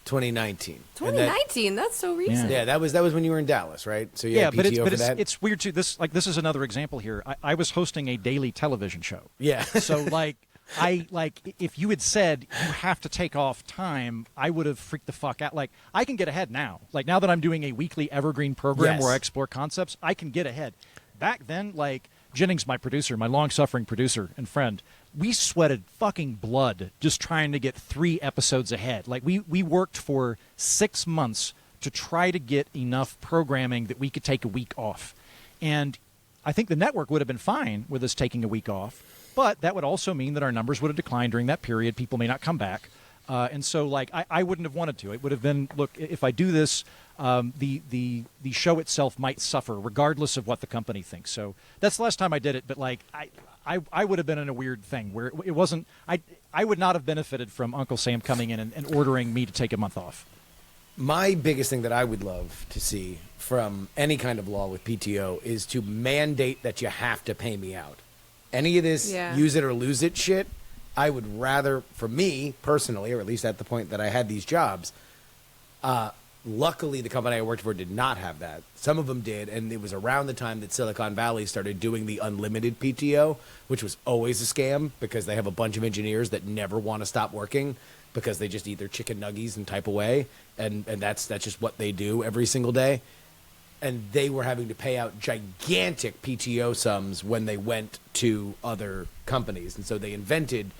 2019. 2019, that's so recent. Yeah, that was when you were in Dallas, right? So you had PTO for that? It's weird too. This is another example here. I was hosting a daily television show. Yeah. So if you had said you have to take off time, I would have freaked the fuck out. Like, I can get ahead now. Like, now that I'm doing a weekly evergreen program where I explore concepts, I can get ahead. Back then, like, Jennings, my producer, my long-suffering producer and friend, we sweated fucking blood just trying to get 3 episodes ahead. Like, we worked for 6 months to try to get enough programming that we could take a week off. And I think the network would have been fine with us taking a week off, but that would also mean that our numbers would have declined during that period. People may not come back. And so, like, I wouldn't have wanted to. It would have been, look, if I do this, the show itself might suffer regardless of what the company thinks. So that's the last time I did it. But, like, I would have been in a weird thing where it wasn't, I would not have benefited from Uncle Sam coming in and ordering me to take a month off. My biggest thing that I would love to see from any kind of law with PTO is to mandate that you have to pay me out. Any of this use it or lose it shit, I would rather, for me personally, or at least at the point that I had these jobs, luckily the company I worked for did not have that. Some of them did, and it was around the time that Silicon Valley started doing the unlimited PTO, which was always a scam because they have a bunch of engineers that never want to stop working because they just eat their chicken nuggies and type away, and that's just what they do every single day. And they were having to pay out gigantic PTO sums when they went to other companies. And so they invented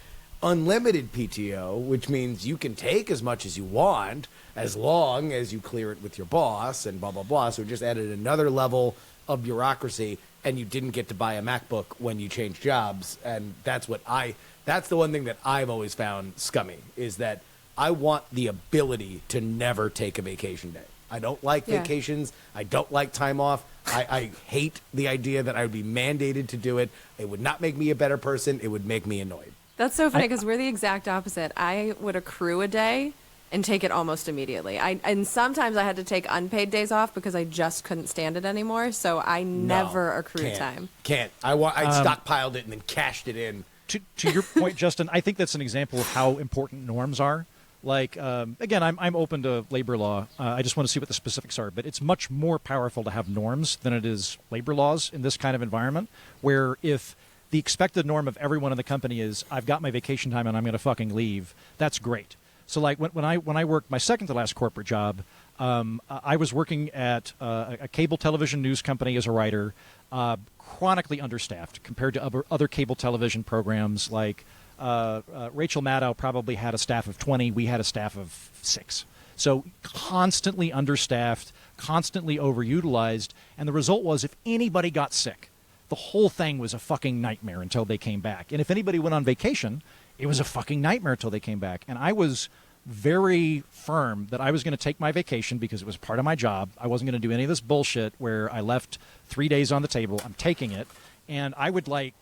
unlimited PTO, which means you can take as much as you want as long as you clear it with your boss and blah, blah, blah. So it just added another level of bureaucracy, and you didn't get to buy a MacBook when you changed jobs. And that's the one thing that I've always found scummy, is that I want the ability to never take a vacation day. I don't like vacations. I don't like time off. I hate the idea that I would be mandated to do it. It would not make me a better person. It would make me annoyed. That's so funny because we're the exact opposite. I would accrue a day and take it almost immediately. And sometimes I had to take unpaid days off because I just couldn't stand it anymore. So I never accrue time. Can't. I stockpiled it and then cashed it in. To your point, Justin, I think that's an example of how important norms are. Like, again, I'm open to labor law. I just want to see what the specifics are. But it's much more powerful to have norms than it is labor laws in this kind of environment, where if the expected norm of everyone in the company is, I've got my vacation time and I'm going to fucking leave, that's great. So, like, when I worked my second to last corporate job, I was working at a cable television news company as a writer, chronically understaffed compared to other cable television programs. Like, Rachel Maddow probably had a staff of 20. We had a staff of 6. So constantly understaffed, constantly overutilized. And the result was, if anybody got sick, the whole thing was a fucking nightmare until they came back. And if anybody went on vacation, it was a fucking nightmare until they came back. And I was very firm that I was going to take my vacation because it was part of my job. I wasn't going to do any of this bullshit where I left 3 days on the table. I'm taking it. And I would, like,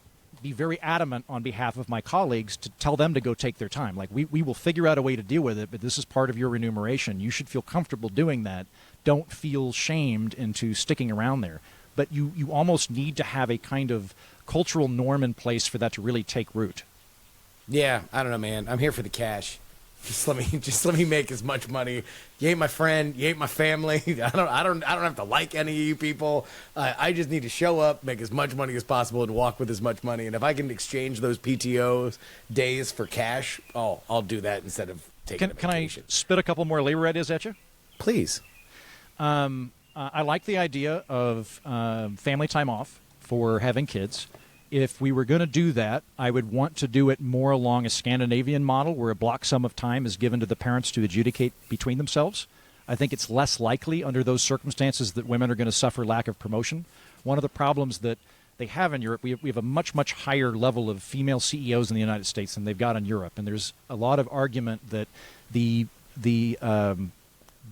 be very adamant on behalf of my colleagues to tell them to go take their time. Like, we will figure out a way to deal with it, but this is part of your remuneration. You should feel comfortable doing that. Don't feel shamed into sticking around there. But you almost need to have a kind of cultural norm in place for that to really take root. Yeah, I don't know, man. I'm here for the cash. Just let me make as much money. You ain't my friend. You ain't my family. I don't have to like any of you people. I just need to show up, make as much money as possible, and walk with as much money. And if I can exchange those PTO days for cash, I'll do that instead of taking a vacation. Can I spit a couple more labor ideas at you? Please. I like the idea of family time off for having kids. If we were going to do that, I would want to do it more along a Scandinavian model where a block sum of time is given to the parents to adjudicate between themselves. I think it's less likely under those circumstances that women are going to suffer lack of promotion. One of the problems that they have in Europe, we have a much, much higher level of female CEOs in the United States than they've got in Europe. And there's a lot of argument that the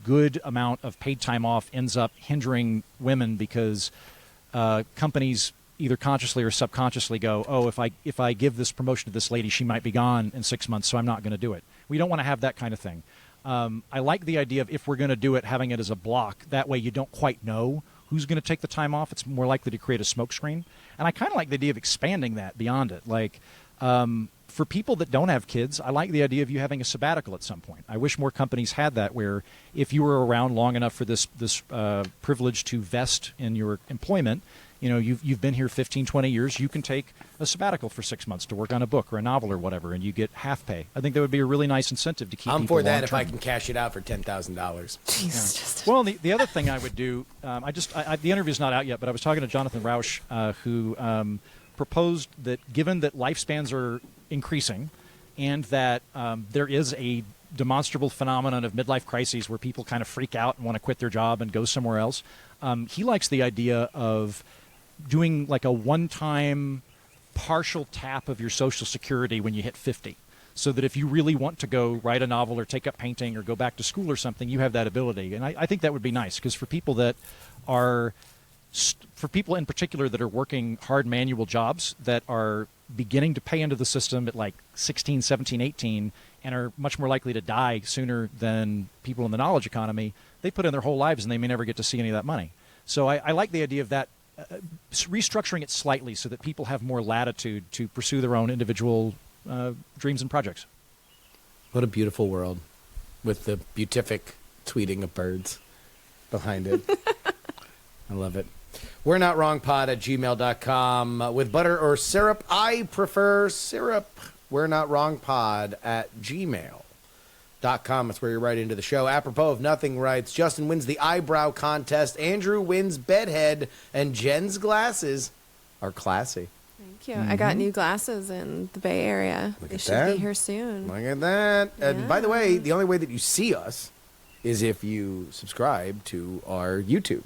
good amount of paid time off ends up hindering women because companies either consciously or subconsciously go, oh, if I give this promotion to this lady, she might be gone in 6 months, so I'm not going to do it. We don't want to have that kind of thing. I like the idea of if we're going to do it, having it as a block. That way you don't quite know who's going to take the time off. It's more likely to create a smokescreen. And I kind of like the idea of expanding that beyond it. Like, for people that don't have kids, I like the idea of you having a sabbatical at some point. I wish more companies had that, where if you were around long enough for this privilege to vest in your employment, you know, you've been here 15, 20 years, you can take a sabbatical for 6 months to work on a book or a novel or whatever, and you get half pay. I think that would be a really nice incentive to keep people I'm for that long-term. if I can cash it out for $10,000. Jeez, Well, the other thing I would do, the interview's not out yet, but I was talking to Jonathan Rausch, who proposed that given that lifespans are increasing and that there is a demonstrable phenomenon of midlife crises where people kind of freak out and want to quit their job and go somewhere else, he likes the idea of doing like a one-time partial tap of your Social Security when you hit 50. So that if you really want to go write a novel or take up painting or go back to school or something, you have that ability. And I think that would be nice, because for people that are, for people in particular that are working hard manual jobs that are beginning to pay into the system at like 16, 17, 18, and are much more likely to die sooner than people in the knowledge economy, they put in their whole lives and they may never get to see any of that money. So I like the idea of that, restructuring it slightly so that people have more latitude to pursue their own individual dreams and projects. What a beautiful world with the beatific tweeting of birds behind it. I love it. We're not wrong pod at gmail.com. With butter or syrup, I prefer syrup. We're not wrong pod at gmail.com. That's where you write into the show. Apropos of nothing writes, Justin wins the eyebrow contest. Andrew wins bedhead. And Jen's glasses are classy. Thank you. I got new glasses in the Bay Area. Look They at should that. be here soon. Look at that. And Yeah. by the way, the only way that you see us is if you subscribe to our YouTube.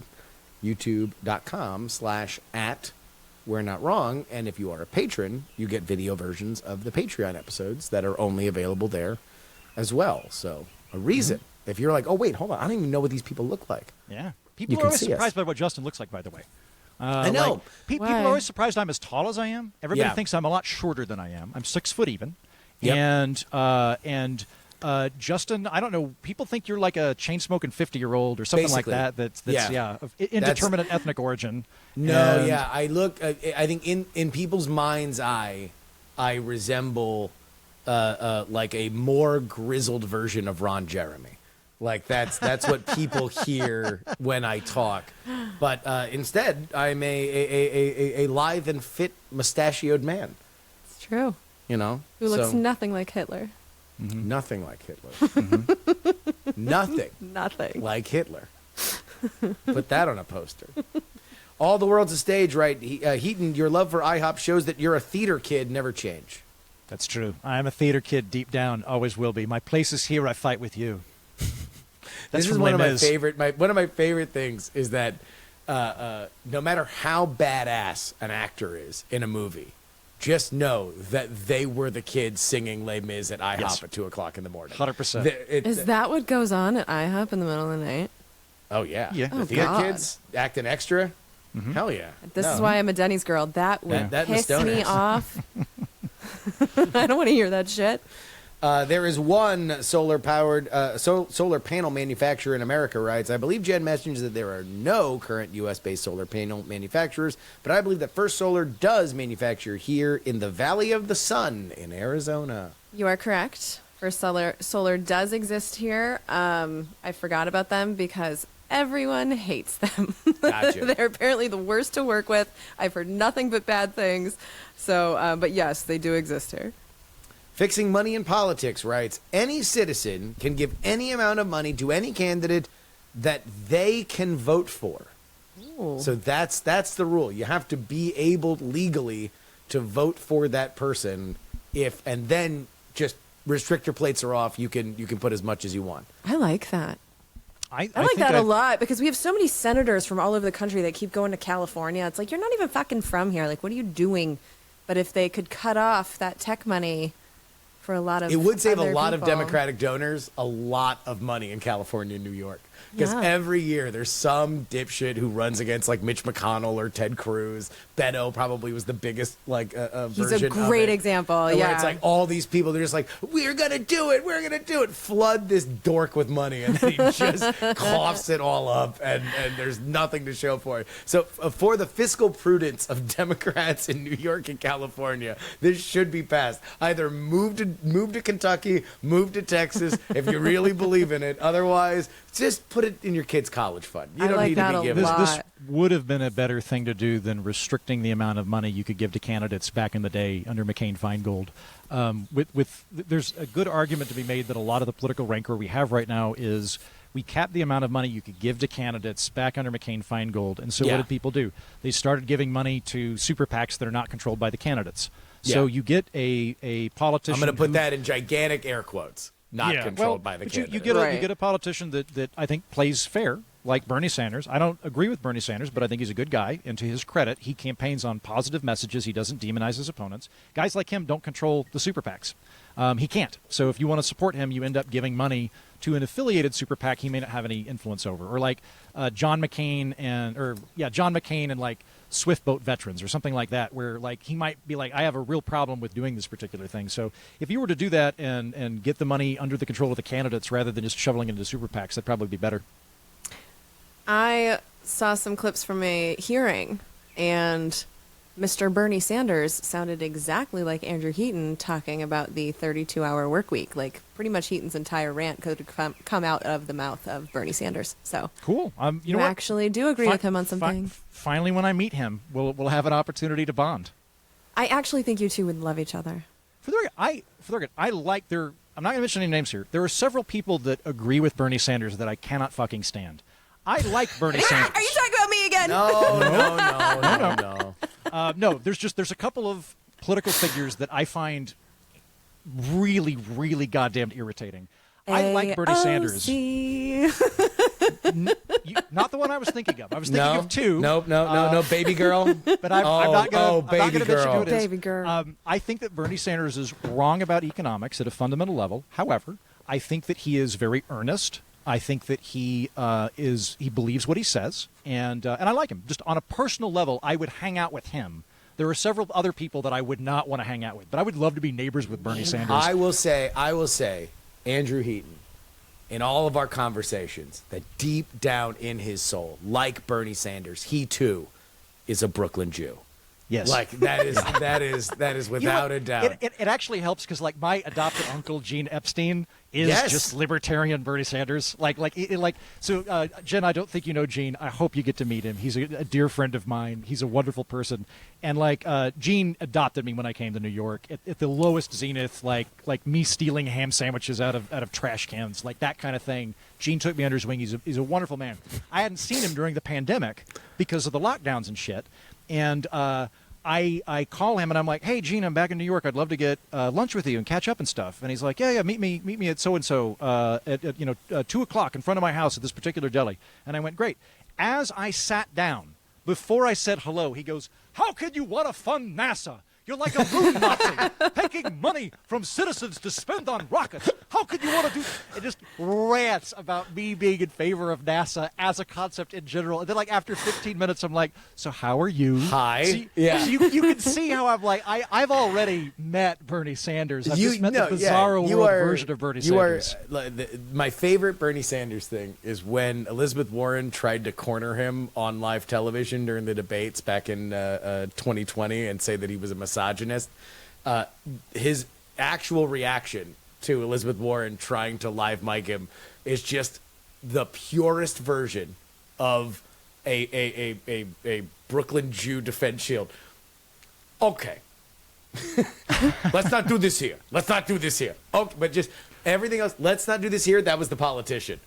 YouTube.com/@ We're Not Wrong. And if you are a patron, you get video versions of the Patreon episodes that are only available there as well. So a reason. If you're like, oh, wait, hold on, I don't even know what these people look like. Yeah. You People can are always see surprised us. by what Justin looks like, by the way. I know. Like, people Why? are always surprised I'm as tall as I am. Everybody Yeah. thinks I'm a lot shorter than I am. I'm 6 foot even. Yep. And Justin, I don't know. People think you're like a chain-smoking 50-year-old or something Basically. like that. That's of indeterminate ethnic origin. No, And- yeah. I look, I think in people's mind's eye, I resemble like a more grizzled version of Ron Jeremy. Like that's what people hear when I talk. But instead, I'm a lithe and fit mustachioed man. It's true. You know, Who looks So, nothing like Hitler. nothing like Hitler. Nothing Nothing. like Hitler. Put that on a poster. All the world's a stage, right? Heaton, your love for IHOP shows that you're a theater kid. Never change. That's true. I'm a theater kid deep down. Always will be. My place is here. I fight with you. That's This is from one Les of my Mis. favorite. One of my favorite things is that no matter how badass an actor is in a movie, just know that they were the kids singing Les Mis at IHOP Yes. at 2:00 in the morning. 100%. Is that what goes on at IHOP in the middle of the night? Oh yeah. Yeah. The Oh, theater God. kids acting extra. Hell yeah. This No. is why I'm a Denny's girl. That would That and the piss me Stoners. off. I don't want to hear that shit. There is one solar panel manufacturer in America, writes, I believe Jen mentions that there are no current U.S.-based solar panel manufacturers, but I believe that First Solar does manufacture here in the Valley of the Sun in Arizona. You are correct. First Solar does exist here. I forgot about them because everyone hates them. Gotcha. They're apparently the worst to work with. I've heard nothing but bad things. So, but yes, they do exist here. Fixing Money in Politics writes, any citizen can give any amount of money to any candidate that they can vote for. Ooh. So that's the rule. You have to be able legally to vote for that person, and then just restrictor plates are off. You can put as much as you want. I like that. I I like think that a lot because we have so many senators from all over the country that keep going to California. It's like, you're not even fucking from here. Like, what are you doing? But if they could cut off that tech money for a lot of It would save a other lot of people. Democratic donors a lot of money in California and New York. Because Yeah. every year there's some dipshit who runs against like Mitch McConnell or Ted Cruz. Beto probably was the biggest version. He's a great of it. example. And Yeah, where it's like all these people, they're just like, we're gonna do it, flood this dork with money, and then he just coughs it all up, and there's nothing to show for it. So for the fiscal prudence of Democrats in New York and California, this should be passed. Either move to Kentucky, move to Texas if you really believe in it. Otherwise, just put it in your kid's college fund. You I don't like need that to a be giving. lot. This would have been a better thing to do than restricting the amount of money you could give to candidates back in the day under McCain-Feingold. There's a good argument to be made that a lot of the political rancor we have right now is we capped the amount of money you could give to candidates back under McCain-Feingold. And so Yeah. what did people do? They started giving money to super PACs that are not controlled by the candidates. So Yeah. you get a politician. I'm going to put who- that in gigantic air quotes. Not Yeah, controlled well, by the but candidate. you get Right. you get a politician that I think plays fair, like Bernie Sanders. I don't agree with Bernie Sanders, but I think he's a good guy. And to his credit, he campaigns on positive messages. He doesn't demonize his opponents. Guys like him don't control the super PACs. He can't. So if you want to support him, you end up giving money to an affiliated super PAC he may not have any influence over, or like John McCain and like Swift Boat veterans or something like that, where like he might be like, I have a real problem with doing this particular thing. So if you were to do that and get the money under the control of the candidates rather than just shoveling it into super PACs, that'd probably be better. I saw some clips from a hearing, and Mr. Bernie Sanders sounded exactly like Andrew Heaton talking about the 32-hour work week. Like, pretty much Heaton's entire rant could come out of the mouth of Bernie Sanders. So Cool. You you know what? actually do agree with him on something. Finally, when I meet him, we'll have an opportunity to bond. I actually think you two would love each other. For the record, I like their. I'm not going to mention any names here. There are several people that agree with Bernie Sanders that I cannot fucking stand. I like Bernie Sanders. Are you talking about me again? No. No, there's a couple of political figures that I find really, really goddamn irritating. I like Bernie Sanders. Not the one I was thinking of. I was thinking of two. No, baby girl. But I'm not going to baby mention girl. who it is. Baby girl. I think that Bernie Sanders is wrong about economics at a fundamental level. However, I think that he is very earnest. I think that he believes what he says, and I like him. Just on a personal level, I would hang out with him. There are several other people that I would not want to hang out with, but I would love to be neighbors with Bernie Sanders. I will say, Andrew Heaton, in all of our conversations, that deep down in his soul, like Bernie Sanders, he too is a Brooklyn Jew. Yes. Like that is without a doubt. It actually helps because like my adopted uncle Gene Epstein is Yes. just libertarian Bernie Sanders. So Jen, I don't think you know Gene. I hope you get to meet him. He's a dear friend of mine. He's a wonderful person. And Gene adopted me when I came to New York at the lowest zenith, like me stealing ham sandwiches out of trash cans, like that kind of thing. Gene took me under his wing. He's a wonderful man. I hadn't seen him during the pandemic because of the lockdowns and shit. And I call him and I'm like, hey, Gene, I'm back in New York. I'd love to get lunch with you and catch up and stuff. And he's like, yeah, meet me at so and so at 2:00 in front of my house at this particular deli. And I went, great. As I sat down, before I said hello, he goes, how could you want to fund NASA? You're like a moon Nazi, taking money from citizens to spend on rockets. How could you want to do? It just rants about me being in favor of NASA as a concept in general. And then, after 15 minutes, I'm like, so how are you? Hi. So you can see how I'm like, I've already met Bernie Sanders. I've just met the bizarro world version of Bernie Sanders. My favorite Bernie Sanders thing is when Elizabeth Warren tried to corner him on live television during the debates back in 2020 and say that he was a misogynist. His actual reaction to Elizabeth Warren trying to live mic him is just the purest version of a Brooklyn Jew defense shield. Okay. Let's not do this here. Okay, but just everything else, let's not do this here. That was the politician.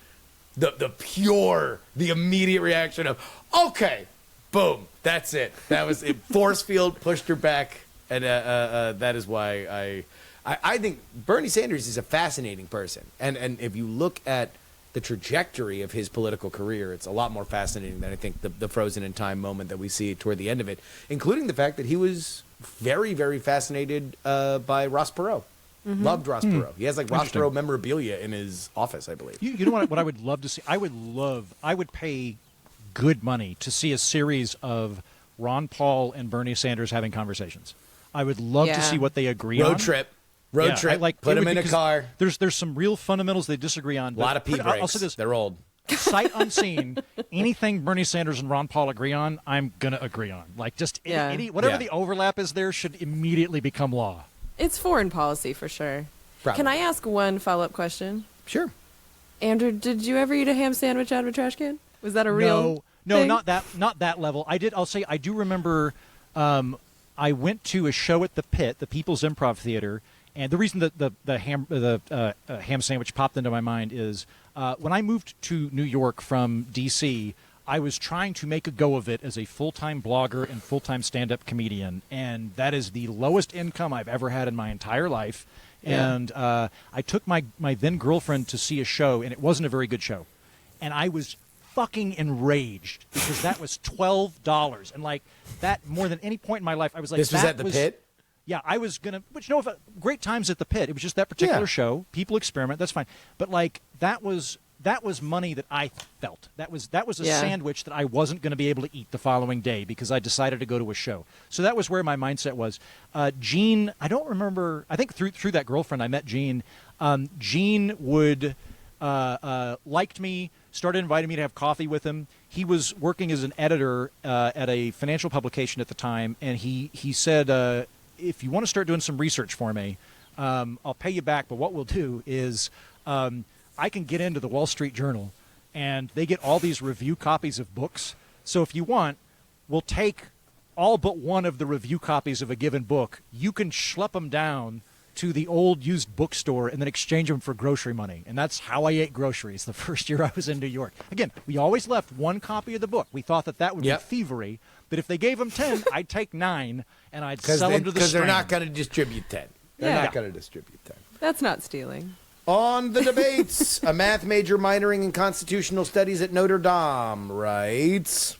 the immediate reaction of, okay, boom, that's it. That was it. Force field pushed her back, and that is why I think Bernie Sanders is a fascinating person, and if you look at the trajectory of his political career, it's a lot more fascinating than I think the frozen in time moment that we see toward the end of it, including the fact that he was very, very fascinated by Ross Perot. Loved Ross Perot. He has like Ross Perot memorabilia in his office, I believe. You know what I would love to see? I would pay good money to see a series of Ron Paul and Bernie Sanders having conversations. I would love to see what they agree on. Road trip. Put them in a car. There's some real fundamentals they disagree on. A lot of pee breaks. I'll say this. They're old. Sight unseen, anything Bernie Sanders and Ron Paul agree on, I'm going to agree on. Like, just whatever the overlap is there should immediately become law. It's foreign policy for sure. Probably. Can I ask one follow-up question? Sure. Andrew, did you ever eat a ham sandwich out of a trash can? Was that a real thing? not that level. I do remember I went to a show at the Pit, the People's Improv Theater, and the reason that the ham sandwich popped into my mind is when I moved to New York from D.C., I was trying to make a go of it as a full-time blogger and full-time stand-up comedian, and that is the lowest income I've ever had in my entire life. Yeah. And I took my then girlfriend to see a show, and it wasn't a very good show. And I was fucking enraged because that was $12, and like that more than any point in my life, I was like, this was at the Pit. Yeah, I was gonna. Which great times at the Pit. It was just that particular show. People experiment. That's fine. But like that was money that I felt. That was a sandwich that I wasn't going to be able to eat the following day because I decided to go to a show. So that was where my mindset was. Gene, I don't remember. I think through that girlfriend I met Gene. Gene would liked me. Started inviting me to have coffee with him. He was working as an editor at a financial publication at the time, and he said, if you want to start doing some research for me, I'll pay you back. But what we'll do is I can get into the Wall Street Journal, and they get all these review copies of books. So if you want, we'll take all but one of the review copies of a given book. You can schlep them down to the old used bookstore and then exchange them for grocery money. And that's how I ate groceries the first year I was in New York. Again, we always left one copy of the book. We thought that would be thievery. That if they gave them 10, I'd take 9 and I'd sell them to the because they're Strand. not going to distribute 10. They're not going to distribute 10. That's not stealing. On the debates, a math major minoring in constitutional studies at Notre Dame writes,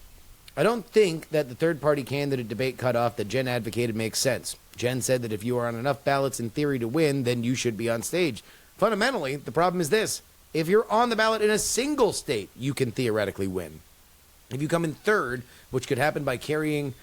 I don't think that the third-party candidate debate cutoff that Jen advocated makes sense. Jen said that if you are on enough ballots in theory to win, then you should be on stage. Fundamentally, the problem is this. If you're on the ballot in a single state, you can theoretically win. If you come in third, which could happen by carrying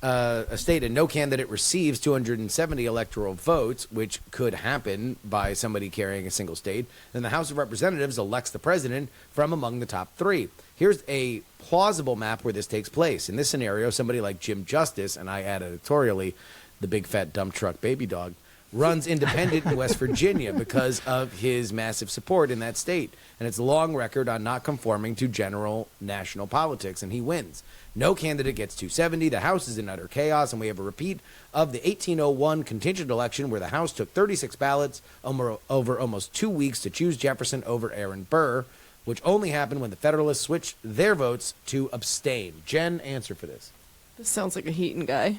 a state and no candidate receives 270 electoral votes, which could happen by somebody carrying a single state, then the House of Representatives elects the president from among the top 3. Here's a plausible map where this takes place. In this scenario, somebody like Jim Justice, and I add editorially, the big fat dump truck baby dog, runs independent in West Virginia because of his massive support in that state and its long record on not conforming to general national politics, and he wins. No candidate gets 270. The House is in utter chaos, and we have a repeat of the 1801 contingent election where the House took 36 ballots over almost 2 weeks to choose Jefferson over Aaron Burr, which only happened when the Federalists switched their votes to abstain. Jen, answer for this. This sounds like a Heaton guy.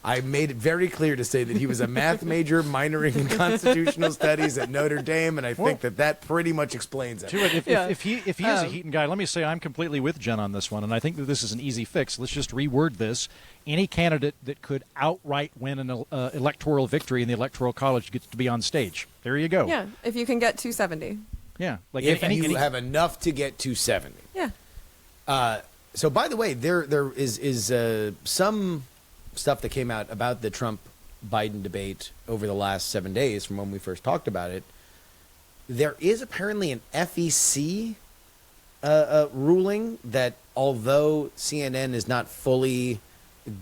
I made it very clear to say that he was a math major minoring in constitutional studies at Notre Dame, and I think that pretty much explains it. If he is a Heaton guy, let me say I'm completely with Jen on this one, and I think that this is an easy fix. Let's just reword this. Any candidate that could outright win an electoral victory in the Electoral College gets to be on stage. There you go. Yeah, if you can get 270. Yeah. Like if you have enough to get 270. Yeah. So, by the way, there is some stuff that came out about the Trump-Biden debate over the last 7 days from when we first talked about it. There is apparently an FEC ruling that although CNN is not fully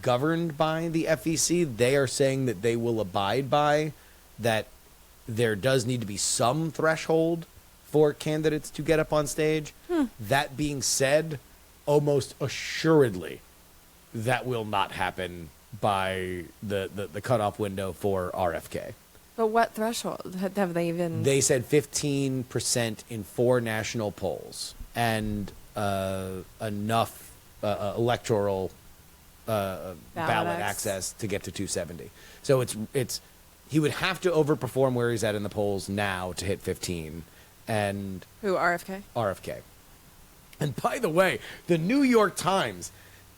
governed by the FEC, they are saying that they will abide by that there does need to be some threshold for candidates to get up on stage. That being said, almost assuredly that will not happen by the cutoff window for RFK. But what threshold have they even? They said 15% in 4 national polls and enough electoral ballot access to get to 270. So it's he would have to overperform where he's at in the polls now to hit 15. And Who, RFK? RFK. And by the way, the New York Times,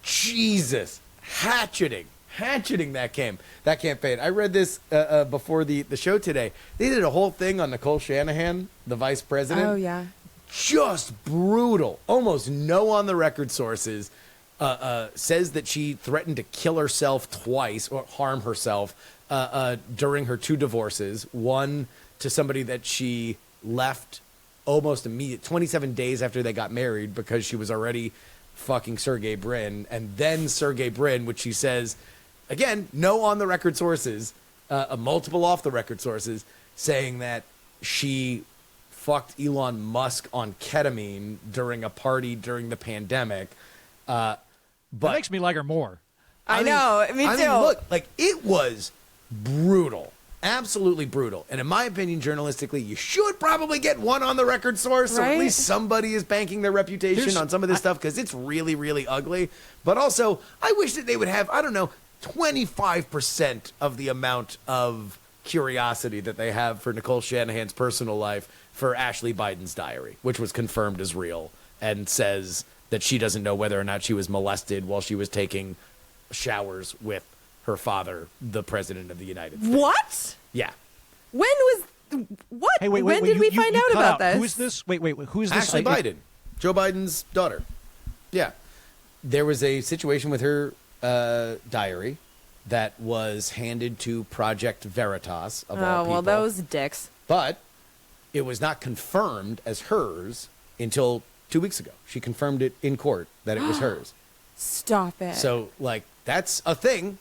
Jesus, hatcheting that campaign. I read this before the show today. They did a whole thing on Nicole Shanahan, the vice president. Oh, yeah. Just brutal. Almost no on the record sources. Says that she threatened to kill herself twice or harm herself during her 2 divorces. One to somebody that she left almost immediate 27 days after they got married because she was already fucking Sergey Brin, and then Sergey Brin, which she says, again, no on the record sources, multiple off the record sources, saying that she fucked Elon Musk on ketamine during a party during the pandemic. But that makes me like her more. I know, me too. Look, like, it was brutal. Absolutely brutal. And in my opinion, journalistically, you should probably get one on the record source, so at least somebody is banking their reputation on some of this stuff, because it's really, really ugly. But also, I wish that they would have, 25% of the amount of curiosity that they have for Nicole Shanahan's personal life for Ashley Biden's diary, which was confirmed as real, and says that she doesn't know whether or not she was molested while she was taking showers with her father, the president of the United States. What? Yeah. When was what? Hey, wait, when did we find out about this? Who is this? Wait, who is this? Ashley Biden, Joe Biden's daughter. Yeah. There was a situation with her diary that was handed to Project Veritas of all people. Well, those dicks. But it was not confirmed as hers until 2 weeks ago. She confirmed it in court that it was hers. Stop it. So, like, that's a thing.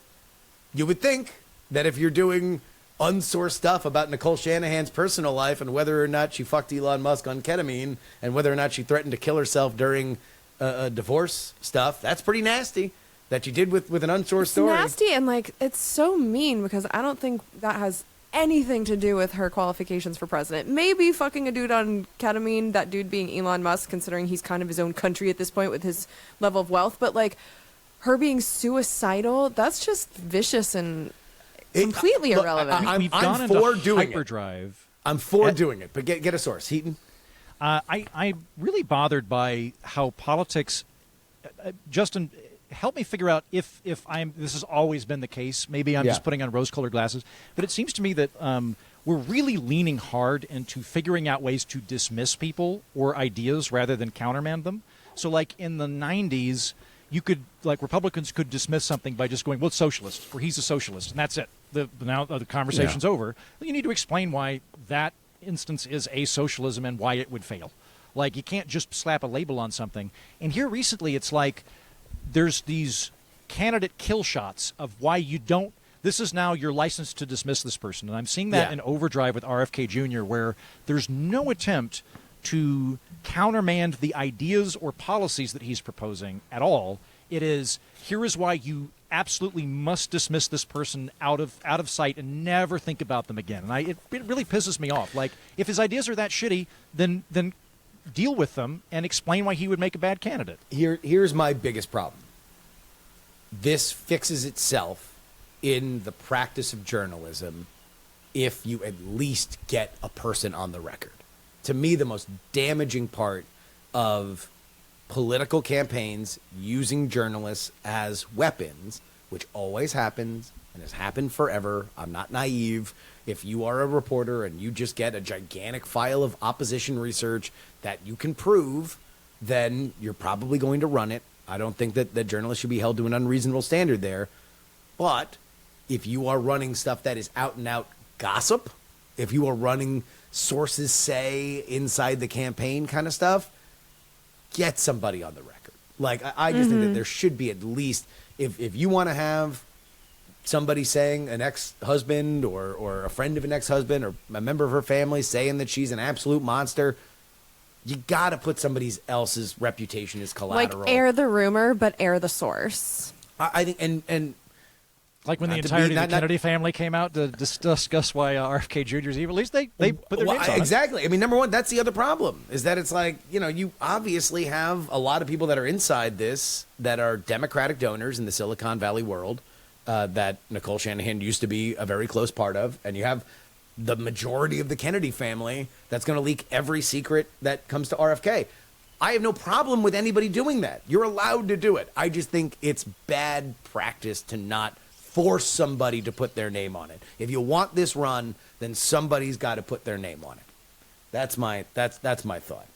You would think that if you're doing unsourced stuff about Nicole Shanahan's personal life and whether or not she fucked Elon Musk on ketamine and whether or not she threatened to kill herself during divorce stuff, that's pretty nasty that you did with an unsourced story. It's nasty, and, like, it's so mean because I don't think that has anything to do with her qualifications for president. Maybe fucking a dude on ketamine, that dude being Elon Musk, considering he's kind of his own country at this point with his level of wealth, but, like, her being suicidal, that's just vicious and completely irrelevant. We've gone into hyperdrive. I'm for doing it, but get a source. Heaton? I'm really bothered by how politics... Justin, help me figure out if this has always been the case. Maybe I'm just putting on rose-colored glasses. But it seems to me that we're really leaning hard into figuring out ways to dismiss people or ideas rather than countermand them. So, like, in the 90s... Republicans could dismiss something by just going, well, it's socialist, or he's a socialist, and that's it. Now the conversation's over. You need to explain why that instance is a socialism and why it would fail. Like, you can't just slap a label on something. And here recently, it's like there's these candidate kill shots of why you don't. This is now your license to dismiss this person. And I'm seeing that in overdrive with RFK Jr., where there's no attempt to countermand the ideas or policies that he's proposing at all. It is, here is why you absolutely must dismiss this person out of sight and never think about them again. And it really pisses me off. Like, if his ideas are that shitty, then deal with them and explain why he would make a bad candidate. Here's my biggest problem. This fixes itself in the practice of journalism if you at least get a person on the record. To me, the most damaging part of political campaigns using journalists as weapons, which always happens and has happened forever. I'm not naive. If you are a reporter and you just get a gigantic file of opposition research that you can prove, then you're probably going to run it. I don't think that journalists should be held to an unreasonable standard there. But if you are running stuff that is out and out gossip, if you are running sources say inside the campaign kind of stuff, get somebody on the record. Like, I just think that there should be at least, if you want to have somebody saying an ex-husband or a friend of an ex-husband or a member of her family saying that she's an absolute monster, you got to put somebody else's reputation as collateral. Like, air the rumor, but air the source. I think, and Like when the Not to entirety be- of not- the Kennedy family came out to discuss why RFK Jr. is evil. At least they put their names on it. Exactly. I mean, number one, that's the other problem, is that it's like, you obviously have a lot of people that are inside this that are Democratic donors in the Silicon Valley world that Nicole Shanahan used to be a very close part of. And you have the majority of the Kennedy family that's going to leak every secret that comes to RFK. I have no problem with anybody doing that. You're allowed to do it. I just think it's bad practice to not force somebody to put their name on it. If you want this run, then somebody's got to put their name on it. That's my thought.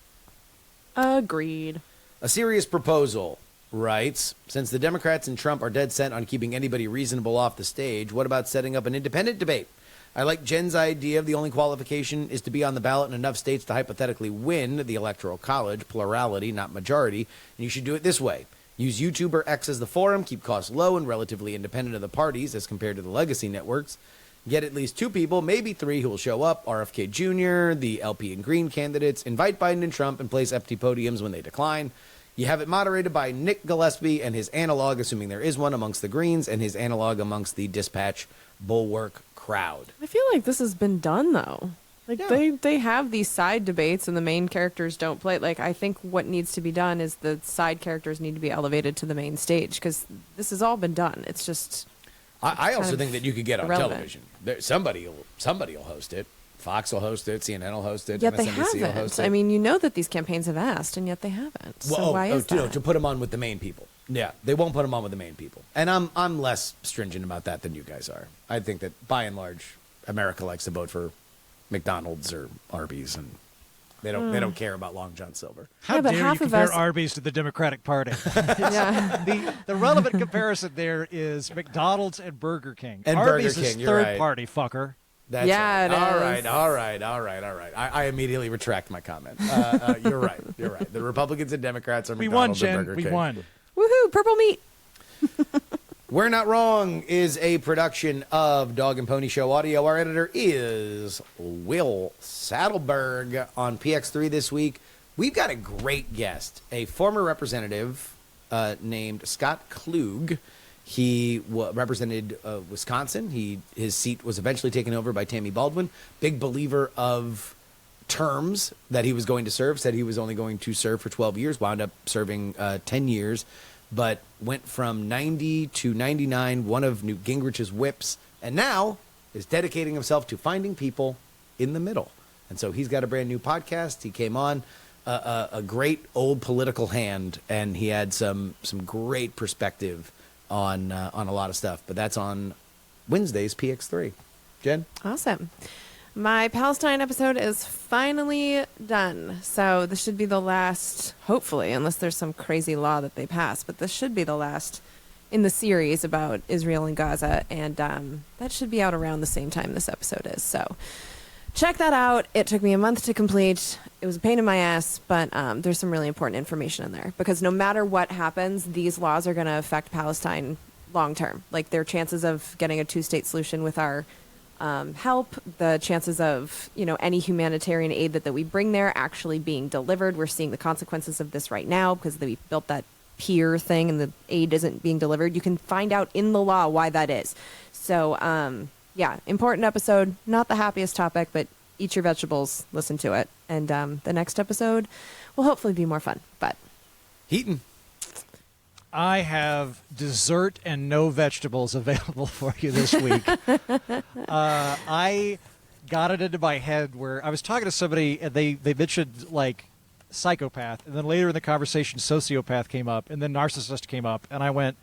Agreed. A serious proposal writes, since the Democrats and Trump are dead set on keeping anybody reasonable off the stage, what about setting up an independent debate? I like Jen's idea of the only qualification is to be on the ballot in enough states to hypothetically win the Electoral College, plurality, not majority, and you should do it this way. Use YouTube or X as the forum, keep costs low and relatively independent of the parties as compared to the legacy networks. Get at least 2 people, maybe 3, who will show up, RFK Jr., the LP and Green candidates, invite Biden and Trump, and place empty podiums when they decline. You have it moderated by Nick Gillespie and his analog, assuming there is one, amongst the Greens, and his analog amongst the Dispatch Bulwark crowd. I feel like this has been done, though. Like, Yeah. they have these side debates and the main characters don't play. Like, I think what needs to be done is the side characters need to be elevated to the main stage because this has all been done. It's just... I also kind of think that you could get on irrelevant. television. Somebody will host it. Fox will host it. CNN will host it. Yet they MSNBC will host haven't. it. I mean, you know that these campaigns have asked, and yet they haven't. So why is that? To put them on with the main people. Yeah, they won't put them on with the main people. And I'm less stringent about that than you guys are. I think that by and large, America likes to vote for McDonald's or Arby's, and they don't care about Long John Silver. How Yeah, but dare you half of compare us- Arby's to the Democratic Party? Yeah. The relevant comparison there is McDonald's and Burger King. And Arby's Burger is King, you're third right. party, fucker. That's Yeah, right. it All is. right. I immediately retract my comment. You're right. The Republicans and Democrats are We won, McDonald's and Jen. Burger We King. won. Woohoo! Purple meat. We're Not Wrong is a production of Dog and Pony Show Audio. Our editor is Will Saddleberg. On PX3 this week, we've got a great guest, a former representative named Scott Klug. He represented Wisconsin. His seat was eventually taken over by Tammy Baldwin. Big believer of terms that he was going to serve. Said he was only going to serve for 12 years. Wound up serving 10 years. But went from 90 to 99, one of Newt Gingrich's whips, and now is dedicating himself to finding people in the middle. And so he's got a brand new podcast. He came on a great old political hand, and he had some great perspective on a lot of stuff. But that's on Wednesday's PX3. Jen? Awesome. My Palestine episode is finally done. So this should be the last, hopefully, unless there's some crazy law that they pass, but this should be the last in the series about Israel and Gaza. And that should be out around the same time this episode is. So check that out. It took me a month to complete. It was a pain in my ass, but there's some really important information in there because no matter what happens, these laws are going to affect Palestine long term. Like their chances of getting a 2-state solution with our help, the chances of, any humanitarian aid that we bring there actually being delivered. We're seeing the consequences of this right now because we built that pier thing and the aid isn't being delivered. You can find out in the law why that is. So, important episode, not the happiest topic, but eat your vegetables, listen to it. And the next episode will hopefully be more fun. But Heaton. I have dessert and no vegetables available for you this week. I got it into my head where I was talking to somebody and they mentioned like psychopath, and then later in the conversation sociopath came up, and then narcissist came up, and I went,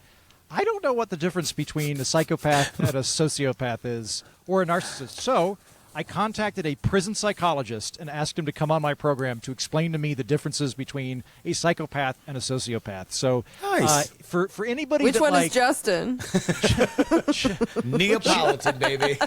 I don't know what the difference between a psychopath and a sociopath is, or a narcissist. So I contacted a prison psychologist and asked him to come on my program to explain to me the differences between a psychopath and a sociopath. So Nice. For anybody which that one like is Justin? Neapolitan, baby.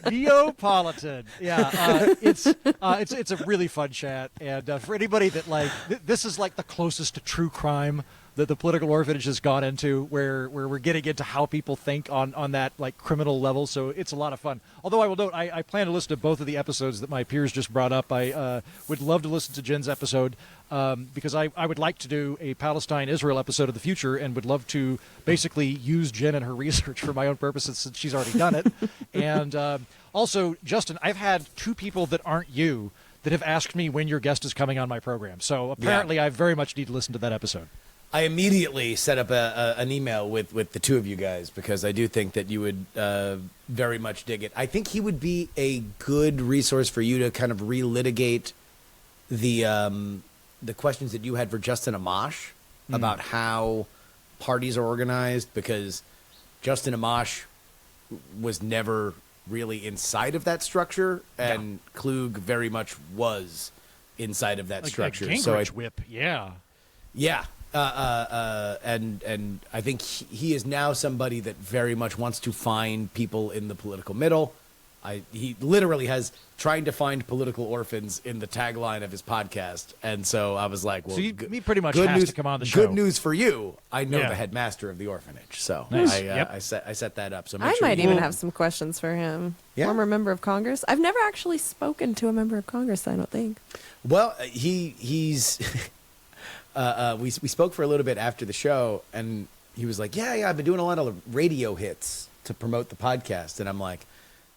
Neapolitan, yeah, it's a really fun chat, and for anybody that like this is like the closest to true crime that the political orphanage has gone into, where we're getting into how people think on that like criminal level. So it's a lot of fun. Although I will note, I plan to listen to both of the episodes that my peers just brought up. I would love to listen to Jen's episode because I would like to do a Palestine-Israel episode of the future, and would love to basically use Jen and her research for my own purposes since she's already done it. And also, Justin, I've had two people that aren't you that have asked me when your guest is coming on my program. So apparently I very much need to listen to that episode. I immediately set up an email with the two of you guys because I do think that you would very much dig it. I think he would be a good resource for you to kind of relitigate the questions that you had for Justin Amash about how parties are organized, because Justin Amash was never really inside of that structure, and Klug very much was inside of that structure. A Gingrich whip, yeah. And I think he is now somebody that very much wants to find people in the political middle. He literally has trying to find political orphans in the tagline of his podcast, and so I was like, "Well, so he pretty much good has news, to come on the show." Good news for you! I know Yeah. the headmaster of the orphanage, so Nice. I set that up. So make I sure might you- even have some questions for him. Yeah. Former member of Congress. I've never actually spoken to a member of Congress, I don't think. Well, he's. We spoke for a little bit after the show, and he was like, "Yeah, I've been doing a lot of radio hits to promote the podcast," and I'm like,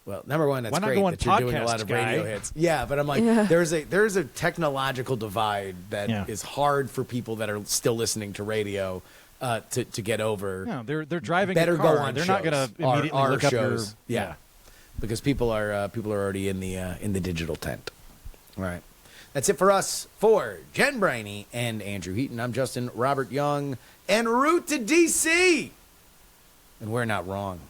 "Well, number one, that's Why not great go on that you're doing a lot podcasts, of radio guy? hits." Yeah, but I'm like, Yeah. there's a technological divide that is hard for people that are still listening to radio to get over. No, they're driving Better a car. go on They're not shows. going to immediately Our look up shows. your Yeah. Because people are already in the digital tent. All right. That's it for us. For Jen Brainy and Andrew Heaton, I'm Justin Robert Young, en route to D.C. And we're not wrong.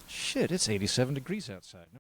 Shit, it's 87 degrees outside.